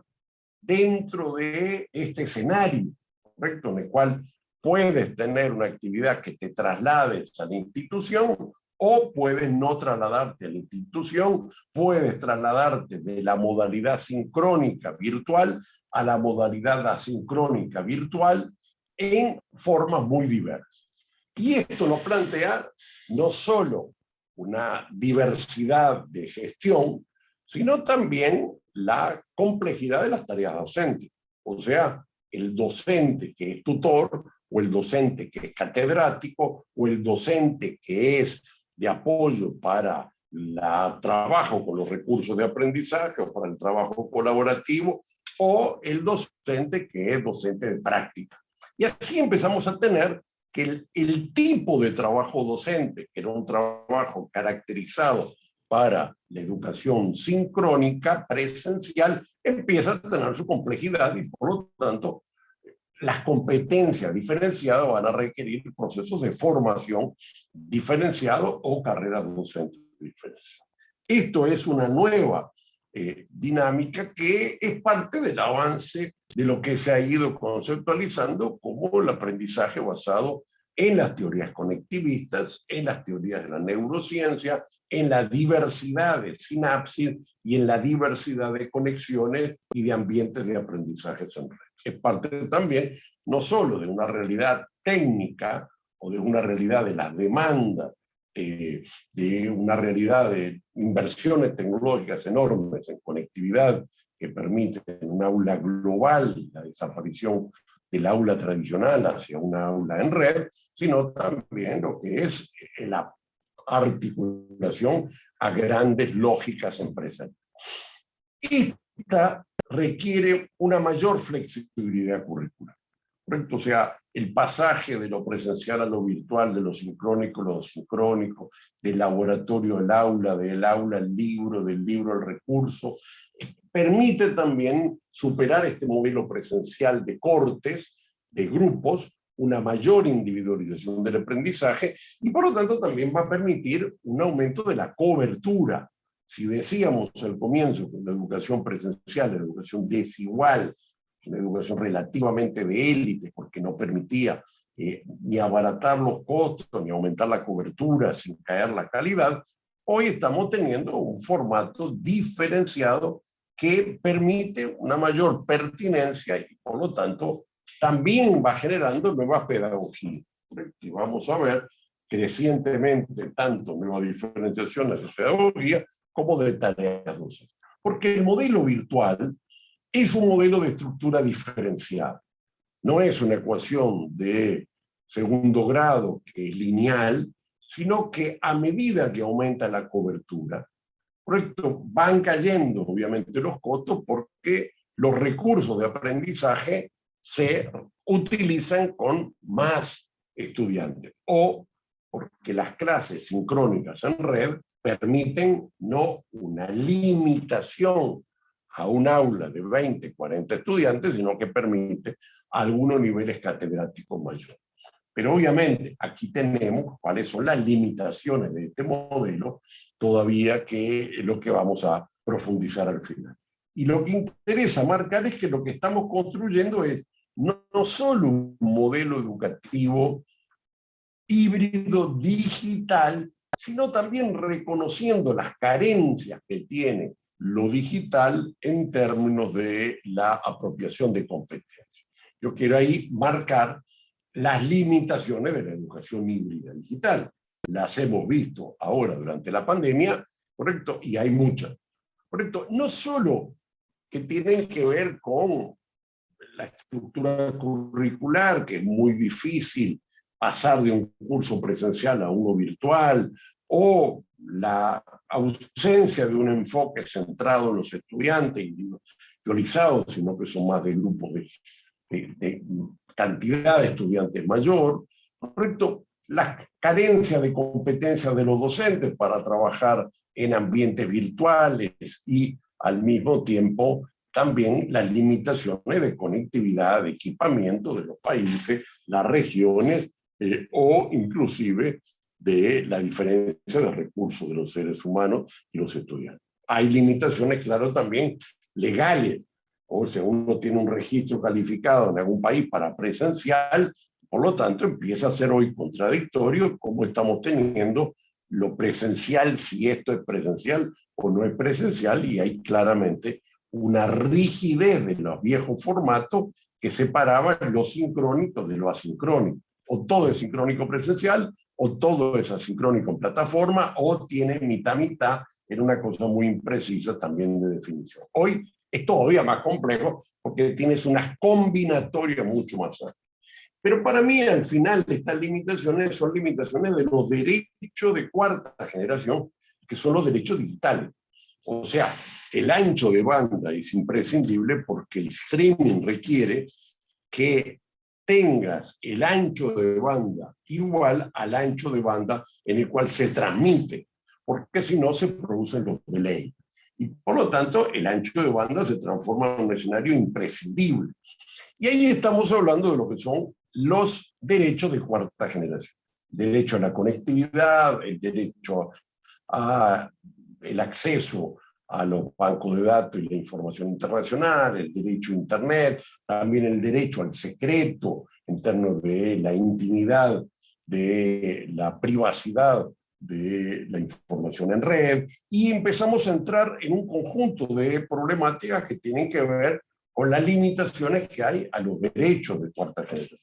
dentro de este escenario, ¿correcto? En el cual puedes tener una actividad que te traslades a la institución o puedes no trasladarte a la institución, puedes trasladarte de la modalidad sincrónica virtual a la modalidad asincrónica virtual en formas muy diversas. Y esto nos plantea no solo una diversidad de gestión, sino también la complejidad de las tareas docentes. O sea, el docente que es tutor o el docente que es catedrático, o el docente que es de apoyo para el trabajo con los recursos de aprendizaje o para el trabajo colaborativo, o el docente que es docente de práctica. Y así empezamos a tener que el tipo de trabajo docente, que era un trabajo caracterizado para la educación sincrónica, presencial, empieza a tener su complejidad y por lo tanto las competencias diferenciadas van a requerir procesos de formación diferenciados o carreras docentes diferenciadas. Esto es una nueva dinámica que es parte del avance de lo que se ha ido conceptualizando como el aprendizaje basado en las teorías conectivistas, en las teorías de la neurociencia, en la diversidad de sinapsis y en la diversidad de conexiones y de ambientes de aprendizaje en red. Es parte también no solo de una realidad técnica o de una realidad de las demandas, de una realidad de inversiones tecnológicas enormes en conectividad que permiten un aula global, la desaparición del aula tradicional hacia una aula en red, sino también lo que es la articulación a grandes lógicas empresariales. Esta requiere una mayor flexibilidad curricular, ¿correcto? O sea, el pasaje de lo presencial a lo virtual, de lo sincrónico a lo sincrónico, del laboratorio al aula, del aula al libro, del libro al recurso, permite también superar este modelo presencial de cortes, de grupos, una mayor individualización del aprendizaje y por lo tanto también va a permitir un aumento de la cobertura. Si decíamos al comienzo que la educación presencial, la educación desigual, una educación relativamente de élite, porque no permitía ni abaratar los costos, ni aumentar la cobertura sin caer la calidad, hoy estamos teniendo un formato diferenciado que permite una mayor pertinencia y por lo tanto también va generando nuevas pedagogías. Y vamos a ver crecientemente tanto nuevas diferenciaciones de pedagogía como de tareas docentes. Porque el modelo virtual es un modelo de estructura diferenciada. No es una ecuación de segundo grado que es lineal, sino que a medida que aumenta la cobertura, ¿correcto?, van cayendo obviamente los costos porque los recursos de aprendizaje se utilizan con más estudiantes o porque las clases sincrónicas en red permiten no una limitación a un aula de 20, 40 estudiantes, sino que permite algunos niveles catedráticos mayores. Pero obviamente aquí tenemos cuáles son las limitaciones de este modelo, todavía que es lo que vamos a profundizar al final. Y lo que interesa marcar es que lo que estamos construyendo es no solo un modelo educativo híbrido digital, sino también reconociendo las carencias que tiene lo digital en términos de la apropiación de competencias. Yo quiero ahí marcar las limitaciones de la educación híbrida digital. Las hemos visto ahora durante la pandemia, ¿correcto? Y hay muchas, ¿correcto? No solo que tienen que ver con la estructura curricular, que es muy difícil pasar de un curso presencial a uno virtual, o la ausencia de un enfoque centrado en los estudiantes individualizados, sino que son más de grupos de cantidad de estudiantes mayor, ¿correcto? La carencia de competencias de los docentes para trabajar en ambientes virtuales y al mismo tiempo también las limitaciones de conectividad, de equipamiento de los países, las regiones o inclusive de la diferencia de recursos de los seres humanos y los estudiantes. Hay limitaciones, claro, también legales. O sea, uno tiene un registro calificado en algún país para presencial, por lo tanto empieza a ser hoy contradictorio cómo estamos teniendo lo presencial, si esto es presencial o no es presencial, y hay claramente una rigidez de los viejos formatos que separaban lo sincrónico de lo asincrónico. O todo es sincrónico presencial, o todo es asincrónico en plataforma, o tiene mitad-mitad, en una cosa muy imprecisa también de definición. Hoy es todavía más complejo porque tienes unas combinatorias mucho más amplias. Pero para mí, al final, estas limitaciones son limitaciones de los derechos de cuarta generación, que son los derechos digitales. O sea, el ancho de banda es imprescindible porque el streaming requiere que tengas el ancho de banda igual al ancho de banda en el cual se transmite, porque si no se producen los delays. Y por lo tanto, el ancho de banda se transforma en un escenario imprescindible. Y ahí estamos hablando de lo que son los derechos de cuarta generación. Derecho a la conectividad, el derecho al acceso a los bancos de datos y la información internacional, el derecho a Internet, también el derecho al secreto en términos de la intimidad, de la privacidad de la información en red, y empezamos a entrar en un conjunto de problemáticas que tienen que ver con las limitaciones que hay a los derechos de cuarta generación.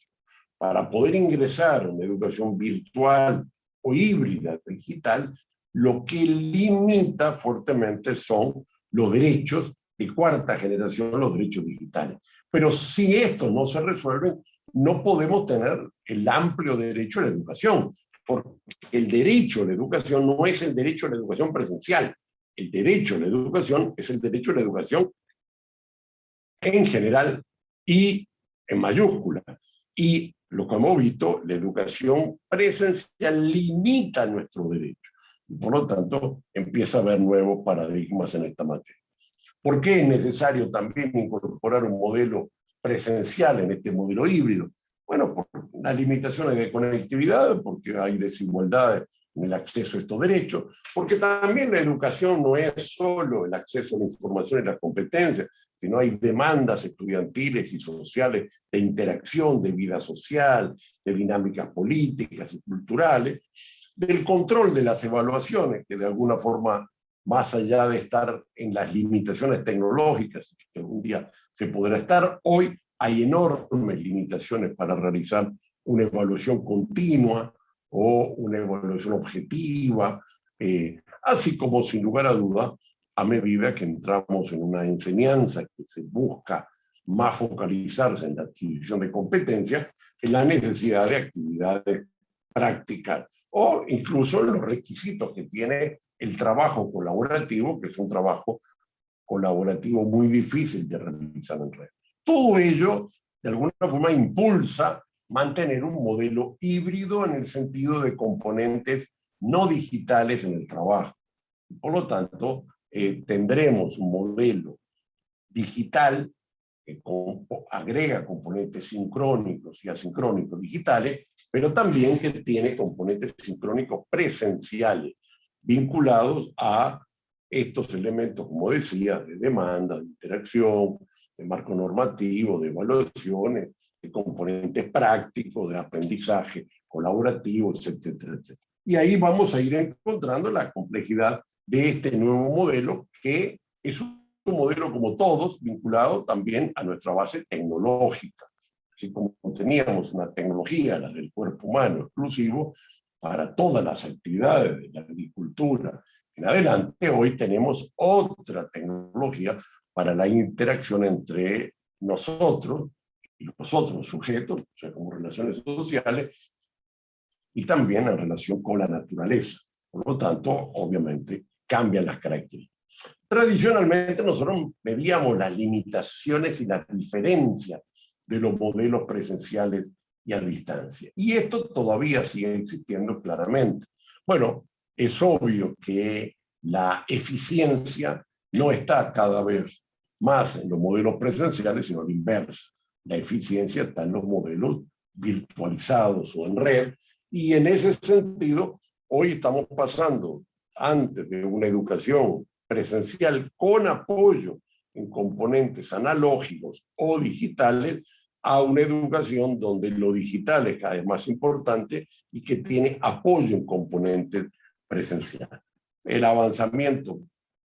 Para poder ingresar a una educación virtual o híbrida digital, lo que limita fuertemente son los derechos de cuarta generación, los derechos digitales. Pero si estos no se resuelven, no podemos tener el amplio derecho a la educación, porque el derecho a la educación no es el derecho a la educación presencial. El derecho a la educación es el derecho a la educación en general y en mayúscula. Y lo que hemos visto, la educación presencial limita nuestros derechos. Y por lo tanto, empieza a haber nuevos paradigmas en esta materia. ¿Por qué es necesario también incorporar un modelo presencial en este modelo híbrido? Bueno, por las limitaciones de conectividad, porque hay desigualdades en el acceso a estos derechos, porque también la educación no es solo el acceso a la información y las competencias, sino hay demandas estudiantiles y sociales de interacción, de vida social, de dinámicas políticas y culturales, del control de las evaluaciones, que de alguna forma, más allá de estar en las limitaciones tecnológicas, que algún día se podrá estar, hoy hay enormes limitaciones para realizar una evaluación continua o una evaluación objetiva, así como, sin lugar a duda, a medida que entramos en una enseñanza que se busca más focalizarse en la adquisición de competencias, en la necesidad de actividades prácticas o incluso los requisitos que tiene el trabajo colaborativo, que es un trabajo colaborativo muy difícil de realizar en red. Todo ello, de alguna forma, impulsa mantener un modelo híbrido en el sentido de componentes no digitales en el trabajo. Por lo tanto, tendremos un modelo digital que agrega componentes sincrónicos y asincrónicos digitales, pero también que tiene componentes sincrónicos presenciales, vinculados a estos elementos, como decía, de demanda, de interacción, de marco normativo, de evaluaciones, de componentes prácticos, de aprendizaje colaborativo, etcétera, etcétera. Y ahí vamos a ir encontrando la complejidad de este nuevo modelo, que es un modelo, como todos, vinculado también a nuestra base tecnológica. Así como teníamos una tecnología, la del cuerpo humano exclusivo, para todas las actividades de la agricultura en adelante, hoy tenemos otra tecnología para la interacción entre nosotros y los otros sujetos, o sea, como relaciones sociales, y también en relación con la naturaleza. Por lo tanto, obviamente, cambian las características. Tradicionalmente nosotros medíamos las limitaciones y las diferencias de los modelos presenciales y a distancia. Y esto todavía sigue existiendo claramente. Bueno, es obvio que la eficiencia no está cada vez más en los modelos presenciales, sino al inverso. La eficiencia está en los modelos virtualizados o en red, y en ese sentido, hoy estamos pasando, antes de una educación presencial con apoyo en componentes analógicos o digitales, a una educación donde lo digital es cada vez más importante y que tiene apoyo en componentes presenciales. El avanzamiento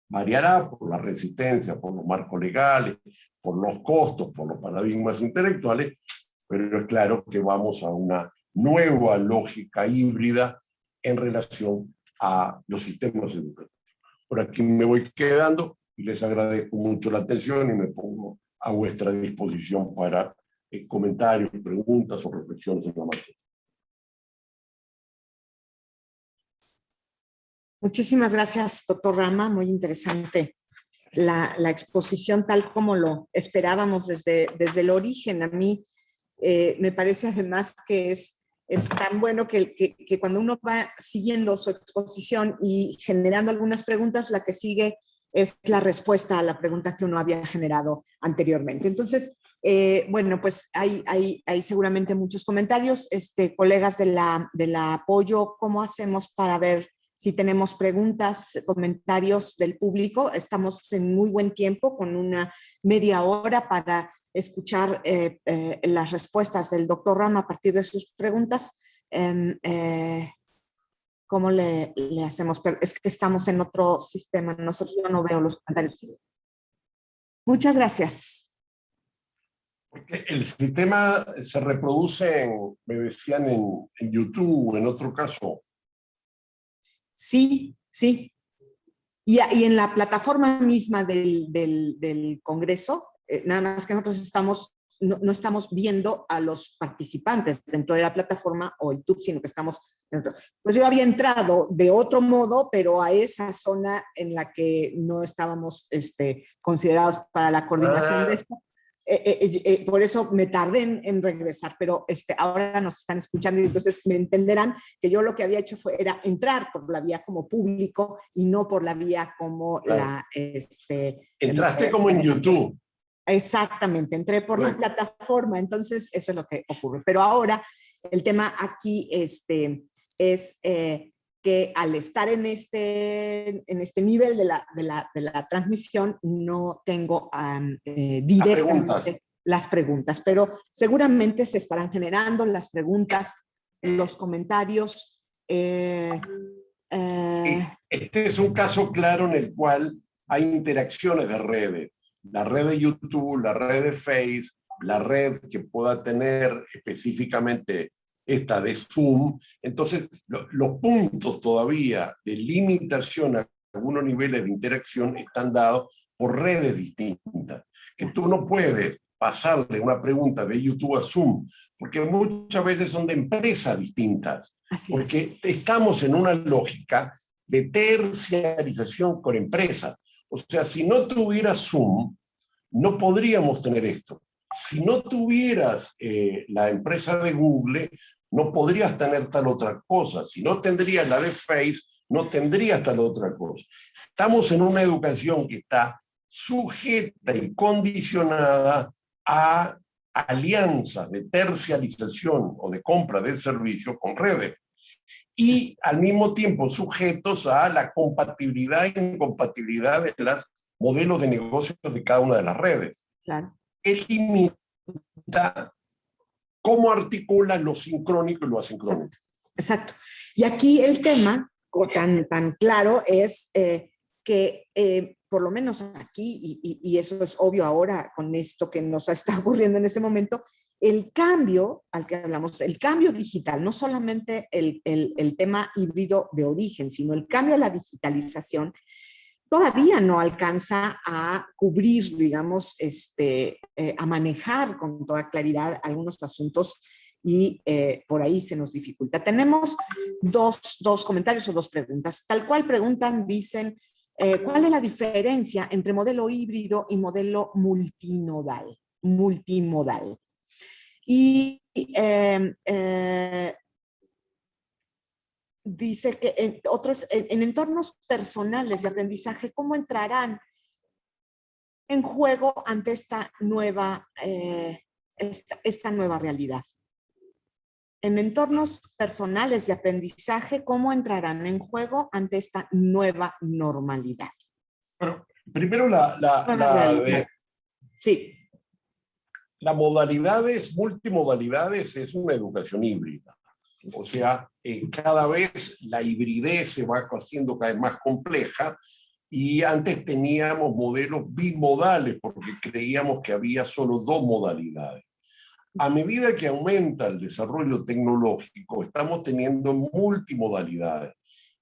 variará por la resistencia, por los marcos legales, por los costos, por los paradigmas intelectuales, pero es claro que vamos a una nueva lógica híbrida en relación a los sistemas educativos. Por aquí me voy quedando y les agradezco mucho la atención y me pongo a vuestra disposición para comentarios, preguntas o reflexiones en la materia. Muchísimas gracias, doctor Rama. Muy interesante la exposición tal como lo esperábamos desde el origen. A mí me parece además que es tan bueno que cuando uno va siguiendo su exposición y generando algunas preguntas, la que sigue es la respuesta a la pregunta que uno había generado anteriormente. Entonces, bueno, pues hay seguramente muchos comentarios. Colegas de la apoyo, ¿cómo hacemos para ver si tenemos preguntas, comentarios del público? Estamos en muy buen tiempo, con una media hora para escuchar las respuestas del doctor Rama a partir de sus preguntas. ¿Cómo le hacemos? Pero es que estamos en otro sistema. Nosotros yo no veo los comentarios. Muchas gracias. Porque el sistema se reproduce, me decían, en YouTube, en otro caso. Sí, sí. Y en la plataforma misma del Congreso, nada más que nosotros no estamos viendo a los participantes dentro de la plataforma o YouTube, sino que estamos dentro. Pues yo había entrado de otro modo, pero a esa zona en la que no estábamos considerados para la coordinación de esto. Por eso me tardé en regresar, pero ahora nos están escuchando y entonces me entenderán que yo lo que había hecho era entrar por la vía como público y no por la vía como claro. Entraste como en YouTube. Exactamente, entré por la plataforma, entonces eso es lo que ocurre. Pero ahora el tema aquí es que al estar en este nivel de la transmisión no tengo directamente las preguntas, pero seguramente se estarán generando las preguntas, los comentarios. Este es un caso claro en el cual hay interacciones de redes. La red de YouTube, la red de Facebook, la red que pueda tener específicamente esta de Zoom. Entonces, los puntos todavía de limitación a algunos niveles de interacción están dados por redes distintas. Que tú no puedes pasarle una pregunta de YouTube a Zoom, porque muchas veces son de empresas distintas. Porque estamos en una lógica de terciarización con empresas. O sea, si no tuvieras Zoom, no podríamos tener esto. Si no tuvieras la empresa de Google, no podrías tener tal otra cosa. Si no tendrías la de Facebook, no tendrías tal otra cosa. Estamos en una educación que está sujeta y condicionada a alianzas de terciarización o de compra de servicios con redes. Y al mismo tiempo sujetos a la compatibilidad e incompatibilidad de los modelos de negocios de cada una de las redes. Claro. Él limita cómo articula lo sincrónico y lo asincrónico. Exacto. Y aquí el tema tan claro es que por lo menos aquí, y eso es obvio ahora con esto que nos está ocurriendo en este momento, el cambio al que hablamos, el cambio digital, no solamente el tema híbrido de origen, sino el cambio a la digitalización, todavía no alcanza a cubrir, digamos, a manejar con toda claridad algunos asuntos y por ahí se nos dificulta. Tenemos dos comentarios o dos preguntas. Tal cual preguntan, dicen, ¿cuál es la diferencia entre modelo híbrido y modelo multimodal? Y dice que en entornos personales de aprendizaje, ¿cómo entrarán en juego ante esta nueva realidad? En entornos personales de aprendizaje, ¿cómo entrarán en juego ante esta nueva normalidad? Bueno, primero sí. La multimodalidades es una educación híbrida. O sea, cada vez la hibridez se va haciendo cada vez más compleja y antes teníamos modelos bimodales porque creíamos que había solo dos modalidades. A medida que aumenta el desarrollo tecnológico, estamos teniendo multimodalidades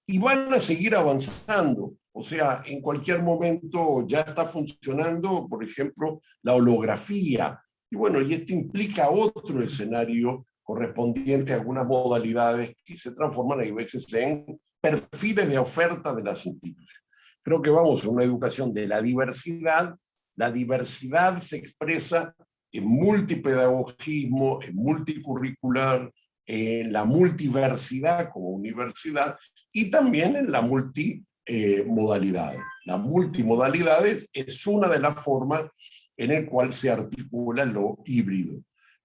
y van a seguir avanzando. O sea, en cualquier momento ya está funcionando, por ejemplo, la holografía Y bueno, y esto implica otro escenario correspondiente a algunas modalidades que se transforman a veces en perfiles de oferta de las instituciones. Creo que vamos a una educación de la diversidad. La diversidad se expresa en multipedagogismo, en multicurricular, en la multiversidad como universidad y también en la multimodalidad. La multimodalidad es una de las formas en la cual se articula lo híbrido.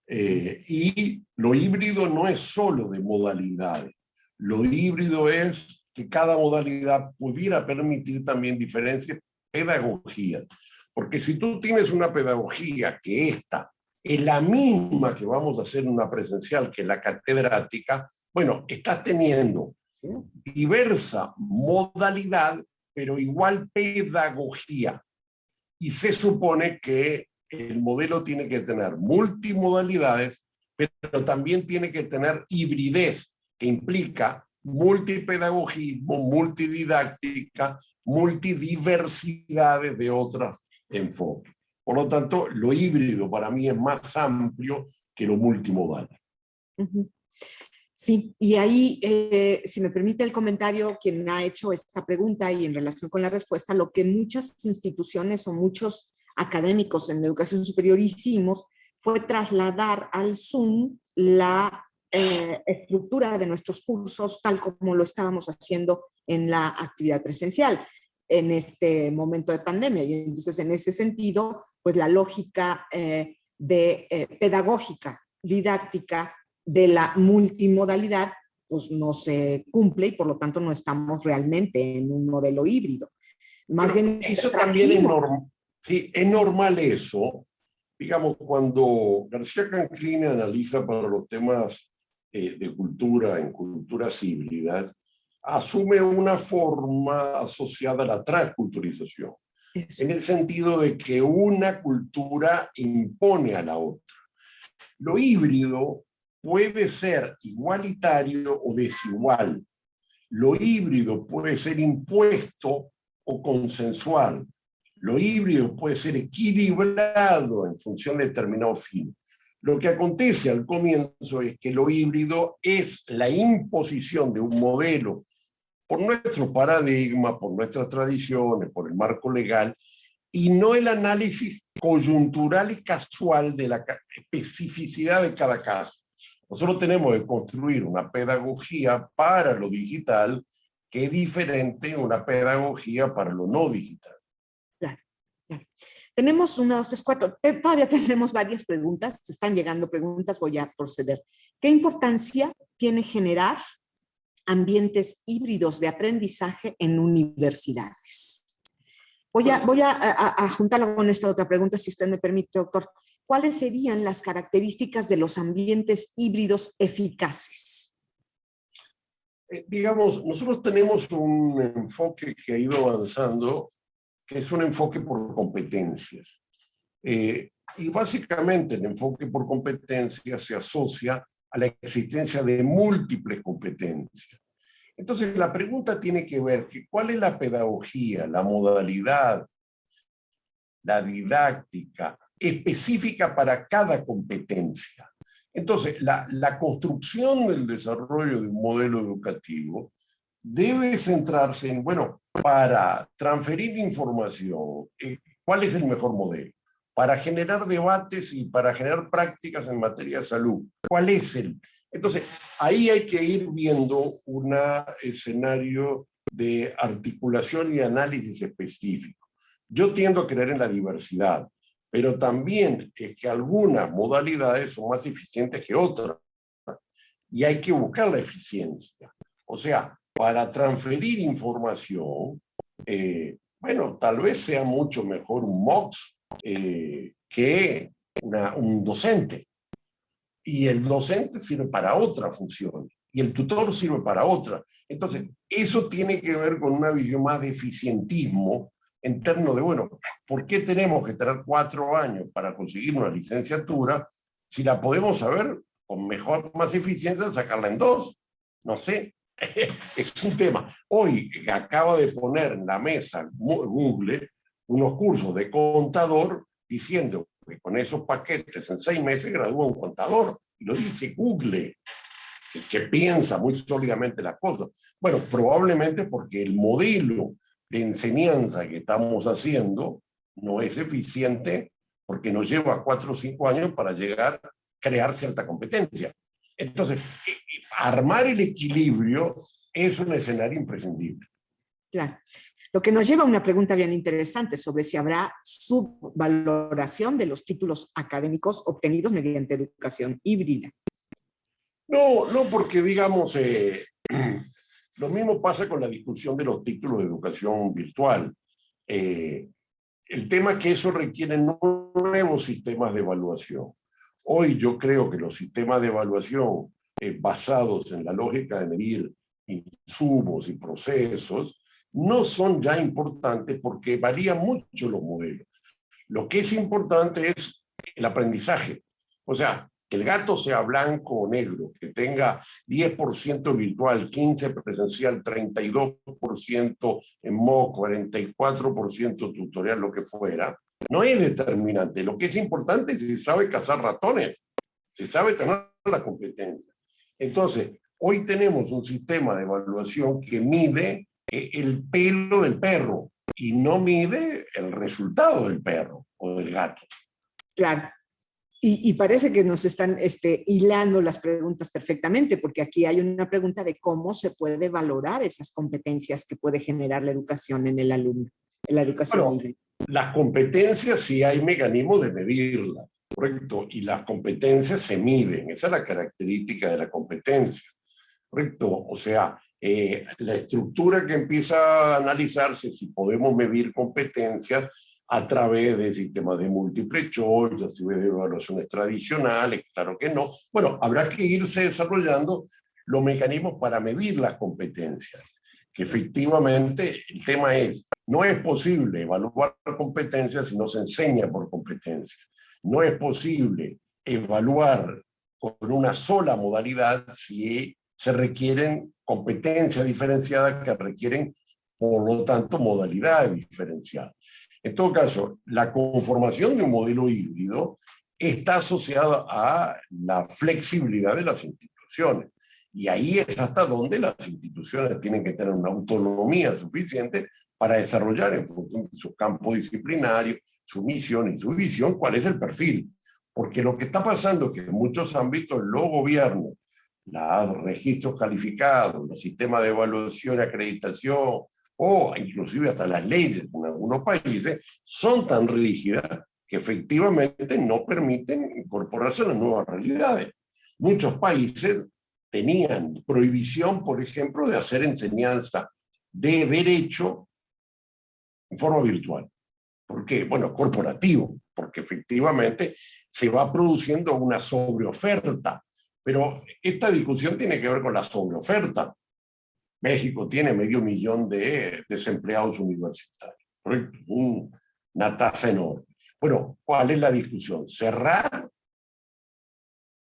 Y lo híbrido no es solo de modalidades. Lo híbrido es que cada modalidad pudiera permitir también diferentes pedagogías. Porque si tú tienes una pedagogía que esta es la misma que vamos a hacer en una presencial, que es la catedrática, bueno, estás teniendo diversa modalidad, pero igual pedagogía. Y se supone que el modelo tiene que tener multimodalidades, pero también tiene que tener hibridez, que implica multipedagogismo, multididáctica, multidiversidades de otros enfoques. Por lo tanto, lo híbrido para mí es más amplio que lo multimodal. Sí, y ahí, si me permite el comentario, quien ha hecho esta pregunta y en relación con la respuesta, lo que muchas instituciones o muchos académicos en la educación superior hicimos fue trasladar al Zoom la estructura de nuestros cursos tal como lo estábamos haciendo en la actividad presencial en este momento de pandemia. Y entonces, en ese sentido, pues la lógica pedagógica, didáctica de la multimodalidad, pues no se cumple y por lo tanto no estamos realmente en un modelo híbrido. Más bien eso también es normal. Sí, es normal eso. Digamos, cuando García Canclini analiza para los temas de cultura, en culturas híbridas, asume una forma asociada a la transculturización, en el sentido de que una cultura impone a la otra. Lo híbrido puede ser igualitario o desigual. Lo híbrido puede ser impuesto o consensual. Lo híbrido puede ser equilibrado en función de determinado fin. Lo que acontece al comienzo es que lo híbrido es la imposición de un modelo por nuestro paradigma, por nuestras tradiciones, por el marco legal, y no el análisis coyuntural y casual de la especificidad de cada caso. Nosotros tenemos que construir una pedagogía para lo digital que es diferente a una pedagogía para lo no digital. Claro, claro. Tenemos 1, 2, 3, 4. Todavía tenemos varias preguntas. Se están llegando preguntas. Voy a proceder. ¿Qué importancia tiene generar ambientes híbridos de aprendizaje en universidades? Voy a juntarlo con esta otra pregunta, si usted me permite, doctor. ¿Cuáles serían las características de los ambientes híbridos eficaces? Digamos, nosotros tenemos un enfoque que ha ido avanzando, que es un enfoque por competencias. Y básicamente el enfoque por competencias se asocia a la existencia de múltiples competencias. Entonces, la pregunta tiene que ver que cuál es la pedagogía, la modalidad, la didáctica específica para cada competencia. Entonces, la construcción del desarrollo de un modelo educativo debe centrarse en, bueno, para transferir información, ¿cuál es el mejor modelo? Para generar debates y para generar prácticas en materia de salud, ¿cuál es el? Entonces, ahí hay que ir viendo un escenario de articulación y análisis específico. Yo tiendo a creer en la diversidad, pero también es que algunas modalidades son más eficientes que otras y hay que buscar la eficiencia. O sea, para transferir información, bueno, tal vez sea mucho mejor un MOOC que un docente. Y el docente sirve para otra función, y el tutor sirve para otra. Entonces, eso tiene que ver con una visión más de eficientismo en términos de, bueno, ¿por qué tenemos que tener 4 años para conseguir una licenciatura si la podemos saber con más eficiencia sacarla en 2? No sé, es un tema. Hoy acaba de poner en la mesa Google unos cursos de contador diciendo que con esos paquetes, en 6 meses gradúa un contador. Y lo dice Google, que piensa muy sólidamente las cosas. Bueno, probablemente porque el modelo de enseñanza que estamos haciendo no es eficiente, porque nos lleva 4 o 5 años para llegar a crear cierta competencia. Entonces, armar el equilibrio es un escenario imprescindible. Claro. Lo que nos lleva a una pregunta bien interesante sobre si habrá subvaloración de los títulos académicos obtenidos mediante educación híbrida. No, no, porque digamos, lo mismo pasa con la discusión de los títulos de educación virtual. El tema es que eso requiere nuevos sistemas de evaluación. Hoy yo creo que los sistemas de evaluación basados en la lógica de medir insumos y procesos no son ya importantes porque varían mucho los modelos. Lo que es importante es el aprendizaje. O sea, que el gato sea blanco o negro, que tenga 10% virtual, 15% presencial, 32% en MOOC, 44% tutorial, lo que fuera, no es determinante. Lo que es importante es si sabe cazar ratones, si sabe tener la competencia. Entonces, hoy tenemos un sistema de evaluación que mide el pelo del perro y no mide el resultado del perro o del gato. Claro. Y parece que nos están hilando las preguntas perfectamente, porque aquí hay una pregunta de cómo se puede valorar esas competencias que puede generar la educación en el alumno, en la educación híbrida. Las competencias sí hay mecanismos de medirlas, ¿correcto? Y las competencias se miden, esa es la característica de la competencia, ¿correcto? O sea, la estructura que empieza a analizarse, si podemos medir competencias a través de sistemas de múltiple choice, a través de evaluaciones tradicionales, claro que no. Bueno, habrá que irse desarrollando los mecanismos para medir las competencias, que efectivamente el tema es, no es posible evaluar competencias si no se enseña por competencias. No es posible evaluar con una sola modalidad si se requieren competencias diferenciadas que requieren, por lo tanto, modalidades diferenciadas. En todo caso, la conformación de un modelo híbrido está asociada a la flexibilidad de las instituciones. Y ahí es hasta donde las instituciones tienen que tener una autonomía suficiente para desarrollar en función de su campo disciplinario, su misión y su visión, cuál es el perfil. Porque lo que está pasando es que en muchos ámbitos los gobiernos, los registros calificados, los sistemas de evaluación y acreditación, o inclusive hasta las leyes en algunos países, son tan rígidas que efectivamente no permiten incorporarse a las nuevas realidades. Muchos países tenían prohibición, por ejemplo, de hacer enseñanza de derecho en forma virtual. ¿Por qué? Bueno, corporativo, porque efectivamente se va produciendo una sobreoferta. Pero esta discusión tiene que ver con la sobreoferta. México tiene 500,000 de desempleados universitarios, una tasa enorme. Bueno, ¿cuál es la discusión? ¿Cerrar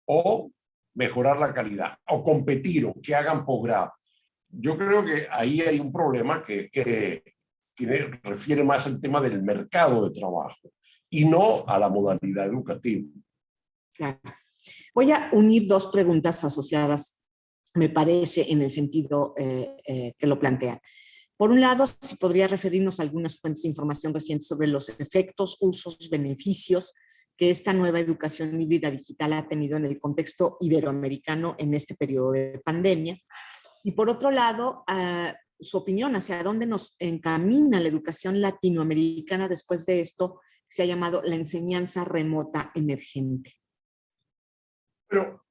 o mejorar la calidad? ¿O competir o que hagan posgrado? Yo creo que ahí hay un problema que refiere más al tema del mercado de trabajo y no a la modalidad educativa. Claro. Voy a unir dos preguntas asociadas, me parece, en el sentido que lo plantean. Por un lado, si podría referirnos a algunas fuentes de información recientes sobre los efectos, usos, beneficios que esta nueva educación híbrida digital ha tenido en el contexto iberoamericano en este periodo de pandemia. Y por otro lado, su opinión hacia dónde nos encamina la educación latinoamericana después de esto que se ha llamado la enseñanza remota emergente. Pero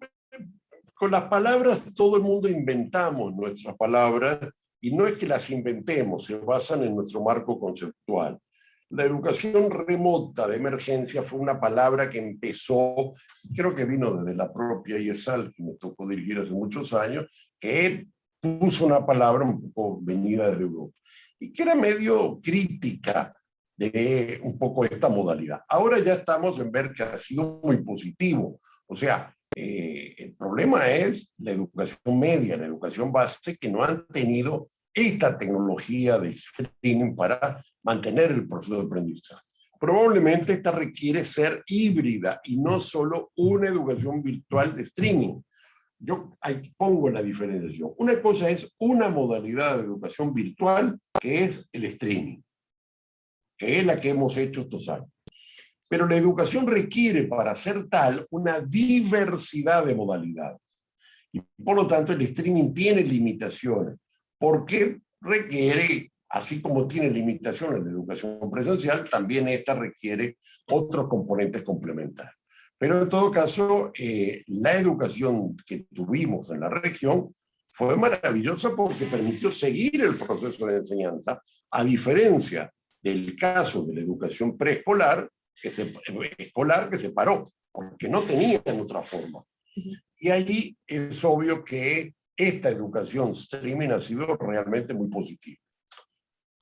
con las palabras, todo el mundo inventamos nuestras palabras y no es que las inventemos, se basan en nuestro marco conceptual. La educación remota de emergencia fue una palabra que empezó, creo que vino desde la propia IESAL, que me tocó dirigir hace muchos años, que puso una palabra un poco venida de Europa y que era medio crítica de un poco esta modalidad. Ahora ya estamos en ver que ha sido muy positivo. O sea, el problema es la educación media, la educación base, que no han tenido esta tecnología de streaming para mantener el proceso de aprendizaje. probablemente esta requiere ser híbrida y no solo una educación virtual de streaming. Yo ahí pongo la diferenciación. Una cosa es una modalidad de educación virtual, que es el streaming, que es la que hemos hecho estos años. Pero la educación requiere, para ser tal, una diversidad de modalidades. Y por lo tanto, el streaming tiene limitaciones, porque requiere, así como tiene limitaciones la educación presencial, también esta requiere otros componentes complementarios. Pero en todo caso, la educación que tuvimos en la región fue maravillosa porque permitió seguir el proceso de enseñanza, a diferencia del caso de la educación preescolar, que se paró, porque no tenían otra forma. Y allí es obvio que esta educación streaming ha sido realmente muy positiva.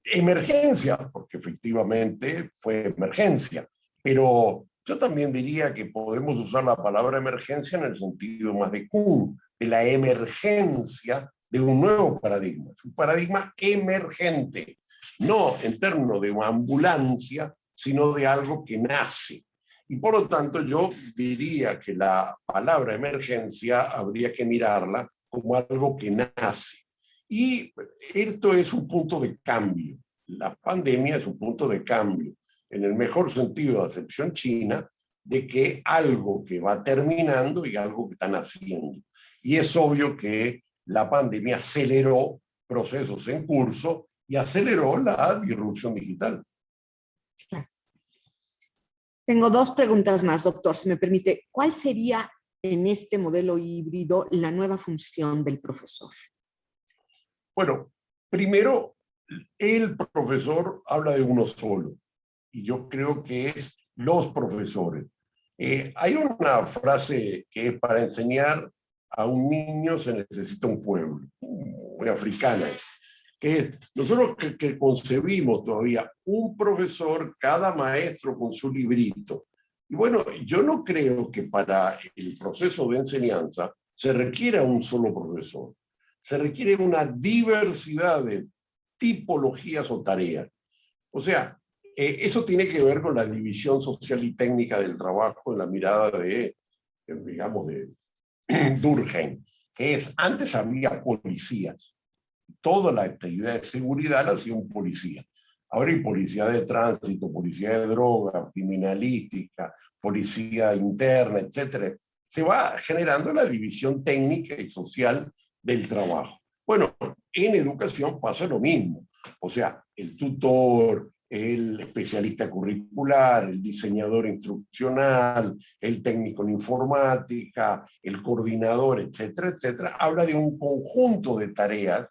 Emergencia, porque efectivamente fue emergencia, pero yo también diría que podemos usar la palabra emergencia en el sentido más de Kuhn, de la emergencia de un nuevo paradigma. Es un paradigma emergente, no en términos de una ambulancia, sino de algo que nace. Y por lo tanto yo diría que la palabra emergencia habría que mirarla como algo que nace. Y esto es un punto de cambio. La pandemia es un punto de cambio, en el mejor sentido de acepción china, de que algo que va terminando y algo que están haciendo. Y es obvio que la pandemia aceleró procesos en curso y aceleró la disrupción digital. Tengo dos preguntas más, doctor, si me permite. ¿Cuál sería en este modelo híbrido la nueva función del profesor? Bueno, primero, el profesor habla de uno solo, y yo creo que es los profesores. Hay una frase que es: para enseñar a un niño se necesita un pueblo, muy africana, que nosotros que concebimos todavía un profesor, cada maestro con su librito. Y bueno, yo no creo que para el proceso de enseñanza se requiera un solo profesor. Se requiere una diversidad de tipologías o tareas. O sea, eso tiene que ver con la división social y técnica del trabajo en la mirada de, digamos, de Durkheim, que es: antes había policías. Toda la actividad de seguridad la hacía un policía. Ahora hay policía de tránsito, policía de droga, criminalística, policía interna, etcétera. Se va generando la división técnica y social del trabajo. Bueno, en educación pasa lo mismo. O sea, el tutor, el especialista curricular, el diseñador instruccional, el técnico en informática, el coordinador, etcétera, etcétera, habla de un conjunto de tareas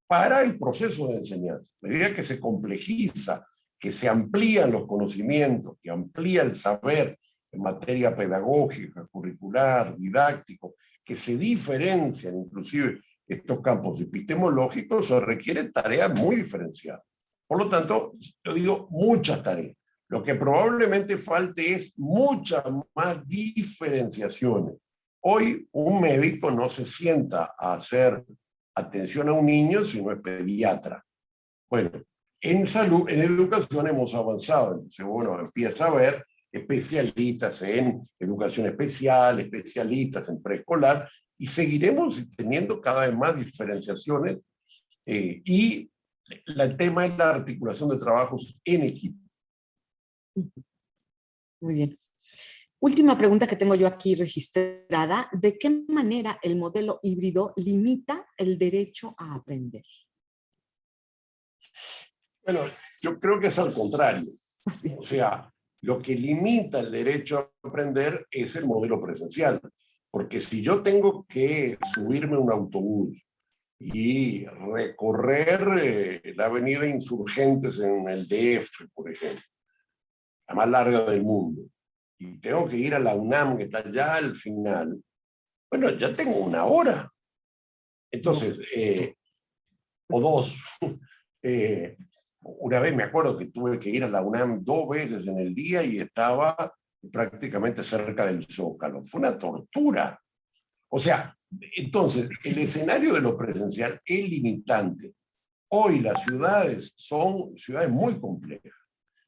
para el proceso de enseñanza. A medida que se complejiza, que se amplían los conocimientos, que amplía el saber en materia pedagógica, curricular, didáctico, que se diferencian inclusive estos campos epistemológicos, se requieren tareas muy diferenciadas. Por lo tanto, yo digo muchas tareas. Lo que probablemente falte es muchas más diferenciaciones. Hoy un médico no se sienta a hacer atención a un niño si no es pediatra. Bueno, en salud, en educación hemos avanzado. Entonces, bueno, empieza a haber especialistas en educación especial, especialistas en preescolar, y seguiremos teniendo cada vez más diferenciaciones, y el tema es la articulación de trabajos en equipo. Muy bien. Última pregunta que tengo yo aquí registrada: ¿de qué manera el modelo híbrido limita el derecho a aprender? Bueno, yo creo que es al contrario. O sea, lo que limita el derecho a aprender es el modelo presencial. Porque si yo tengo que subirme a un autobús y recorrer la avenida Insurgentes en el DF, por ejemplo, la más larga del mundo, y tengo que ir a la UNAM, que está allá al final, bueno, ya tengo una hora. Entonces, o dos. Una vez me acuerdo que tuve que ir a la UNAM 2 veces en el día y estaba prácticamente cerca del Zócalo. Fue una tortura. O sea, entonces, el escenario de lo presencial es limitante. Hoy las ciudades son ciudades muy complejas.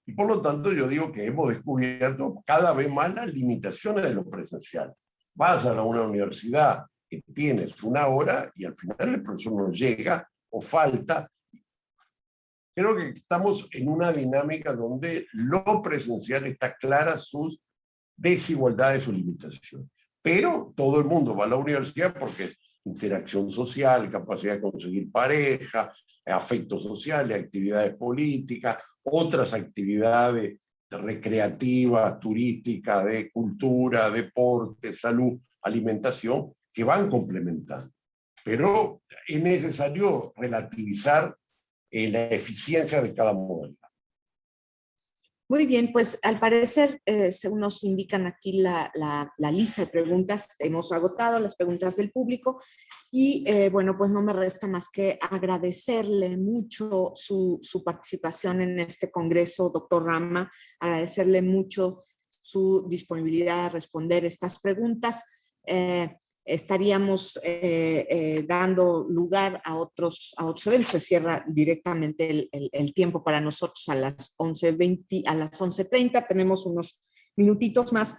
Y por lo tanto yo digo que hemos descubierto cada vez más las limitaciones de lo presencial. Vas a una universidad que tienes una hora y al final el profesor no llega o falta. Creo que estamos en una dinámica donde lo presencial está clara sus desigualdades, sus limitaciones. Pero todo el mundo va a la universidad porque es interacción social, capacidad de conseguir pareja, afectos sociales, actividades políticas, otras actividades recreativas, turísticas, de cultura, deporte, salud, alimentación, que van complementando. Pero es necesario relativizar la eficiencia de cada modalidad. Muy bien, pues al parecer, según nos indican aquí la lista de preguntas, hemos agotado las preguntas del público y bueno, pues no me resta más que agradecerle mucho su participación en este congreso, doctor Rama, agradecerle mucho su disponibilidad a responder estas preguntas. Estaríamos dando lugar a otros eventos. Se cierra directamente el tiempo para nosotros a las 11:20, a las 11:30. Tenemos unos minutitos más.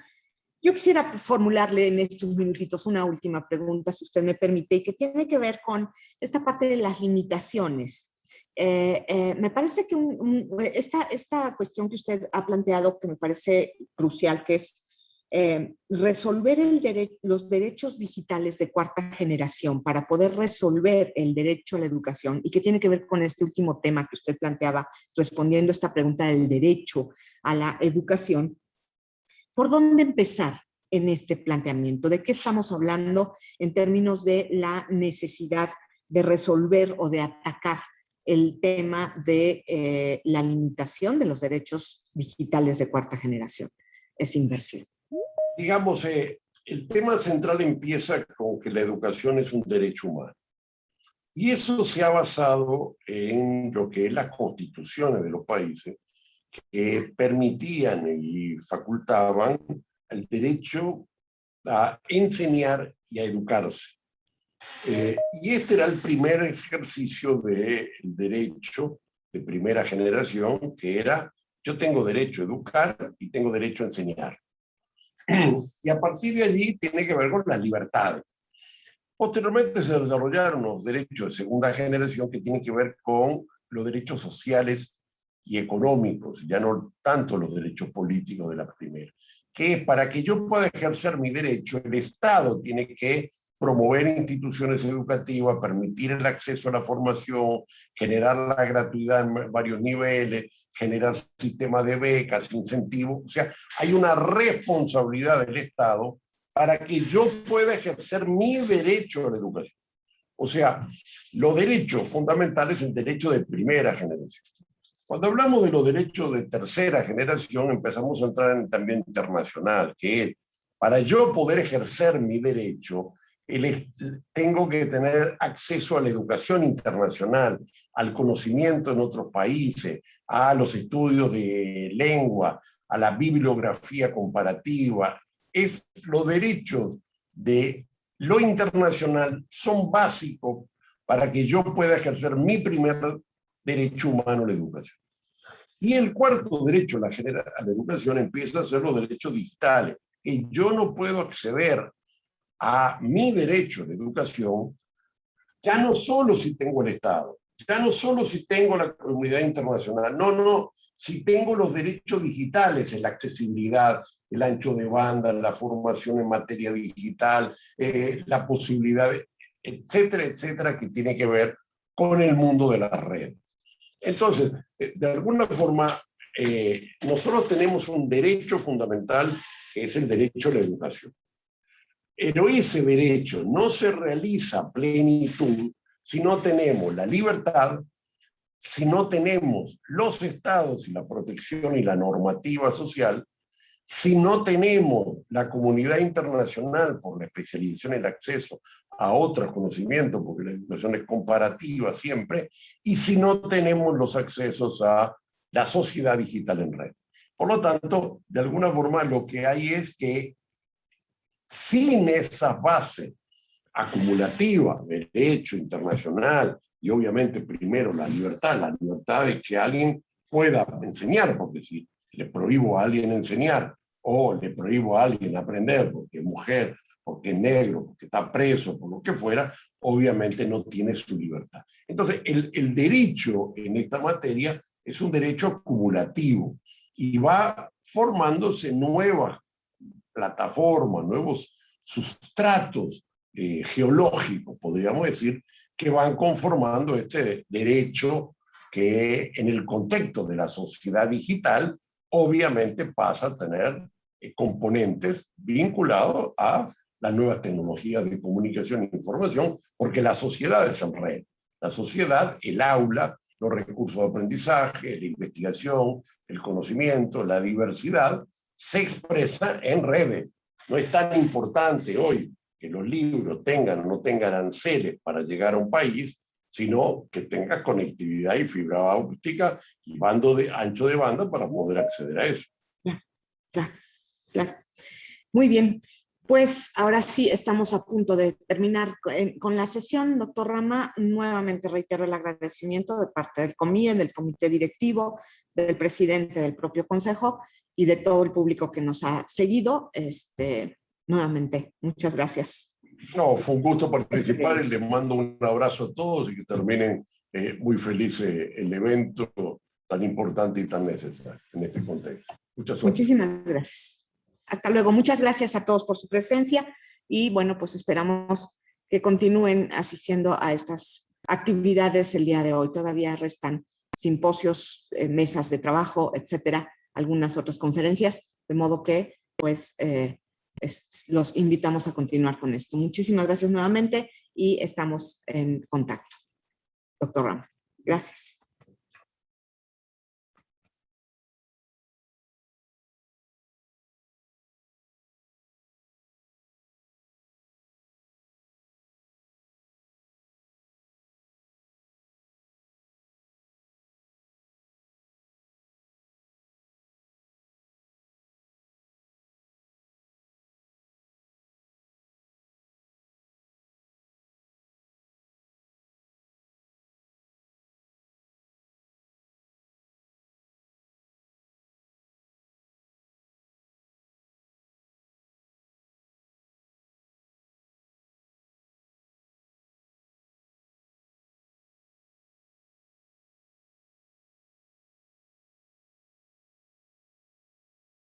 Yo quisiera formularle en estos minutitos una última pregunta, si usted me permite, y que tiene que ver con esta parte de las limitaciones. Me parece que esta cuestión que usted ha planteado, que me parece crucial, que es resolver los derechos digitales de cuarta generación para poder resolver el derecho a la educación, y que tiene que ver con este último tema que usted planteaba respondiendo esta pregunta del derecho a la educación. ¿Por dónde empezar en este planteamiento? ¿De qué estamos hablando en términos de la necesidad de resolver o de atacar el tema de la limitación de los derechos digitales de cuarta generación? Es inversión. Digamos, el tema central empieza con que la educación es un derecho humano. Y eso se ha basado en lo que es las constituciones de los países, que permitían y facultaban el derecho a enseñar y a educarse. Y este era el primer ejercicio del derecho de primera generación, que era: yo tengo derecho a educar y tengo derecho a enseñar. Y a partir de allí tiene que ver con las libertades. Posteriormente se desarrollaron los derechos de segunda generación, que tienen que ver con los derechos sociales y económicos, ya no tanto los derechos políticos de la primera, que es: para que yo pueda ejercer mi derecho, el Estado tiene que promover instituciones educativas, permitir el acceso a la formación, generar la gratuidad en varios niveles, generar sistemas de becas, incentivos. O sea, hay una responsabilidad del Estado para que yo pueda ejercer mi derecho a la educación. O sea, los derechos fundamentales, el derecho de primera generación. Cuando hablamos de los derechos de tercera generación, empezamos a entrar en también internacional, que es: para yo poder ejercer mi derecho, tengo que tener acceso a la educación internacional, al conocimiento en otros países, a los estudios de lengua, a la bibliografía comparativa. Los derechos de lo internacional son básicos para que yo pueda ejercer mi primer derecho humano a la educación. Y el cuarto derecho a la educación empieza a ser los derechos digitales. Y yo no puedo acceder a mi derecho de educación ya no solo si tengo el Estado, ya no solo si tengo la comunidad internacional, no, si tengo los derechos digitales, la accesibilidad, el ancho de banda, la formación en materia digital, la posibilidad, etcétera, etcétera, que tiene que ver con el mundo de las redes. Entonces, de alguna forma, nosotros tenemos un derecho fundamental, que es el derecho a la educación. Pero ese derecho no se realiza a plenitud si no tenemos la libertad, si no tenemos los estados y la protección y la normativa social, si no tenemos la comunidad internacional por la especialización y el acceso a otros conocimientos, porque la educación es comparativa siempre, y si no tenemos los accesos a la sociedad digital en red. Por lo tanto, de alguna forma lo que hay es que sin esa base acumulativa, derecho internacional y obviamente primero la libertad de que alguien pueda enseñar, porque si le prohíbo a alguien enseñar o le prohíbo a alguien aprender porque es mujer, porque es negro, porque está preso, por lo que fuera, obviamente no tiene su libertad. Entonces, el derecho en esta materia es un derecho acumulativo y va formándose nuevas plataformas, nuevos sustratos geológicos, podríamos decir, que van conformando este derecho que en el contexto de la sociedad digital obviamente pasa a tener componentes vinculados a las nuevas tecnologías de comunicación e información, porque la sociedad es en red. La sociedad, el aula, los recursos de aprendizaje, la investigación, el conocimiento, la diversidad, se expresa en redes. No es tan importante hoy que los libros tengan o no tengan aranceles para llegar a un país, sino que tenga conectividad y fibra óptica y ancho de banda para poder acceder a eso. Claro. Muy bien. Pues ahora sí estamos a punto de terminar con la sesión. Doctor Rama, nuevamente reitero el agradecimiento de parte del COMIE, del comité directivo, del presidente del propio consejo y de todo el público que nos ha seguido. Nuevamente, muchas gracias. No, fue un gusto participar y les mando un abrazo a todos y que terminen muy felices el evento tan importante y tan necesario en este contexto. Muchas gracias. Muchísimas gracias. Hasta luego. Muchas gracias a todos por su presencia y bueno, pues esperamos que continúen asistiendo a estas actividades el día de hoy. Todavía restan simposios, mesas de trabajo, etcétera, algunas otras conferencias, de modo que pues los invitamos a continuar con esto. Muchísimas gracias nuevamente y estamos en contacto. Doctor Rama, gracias.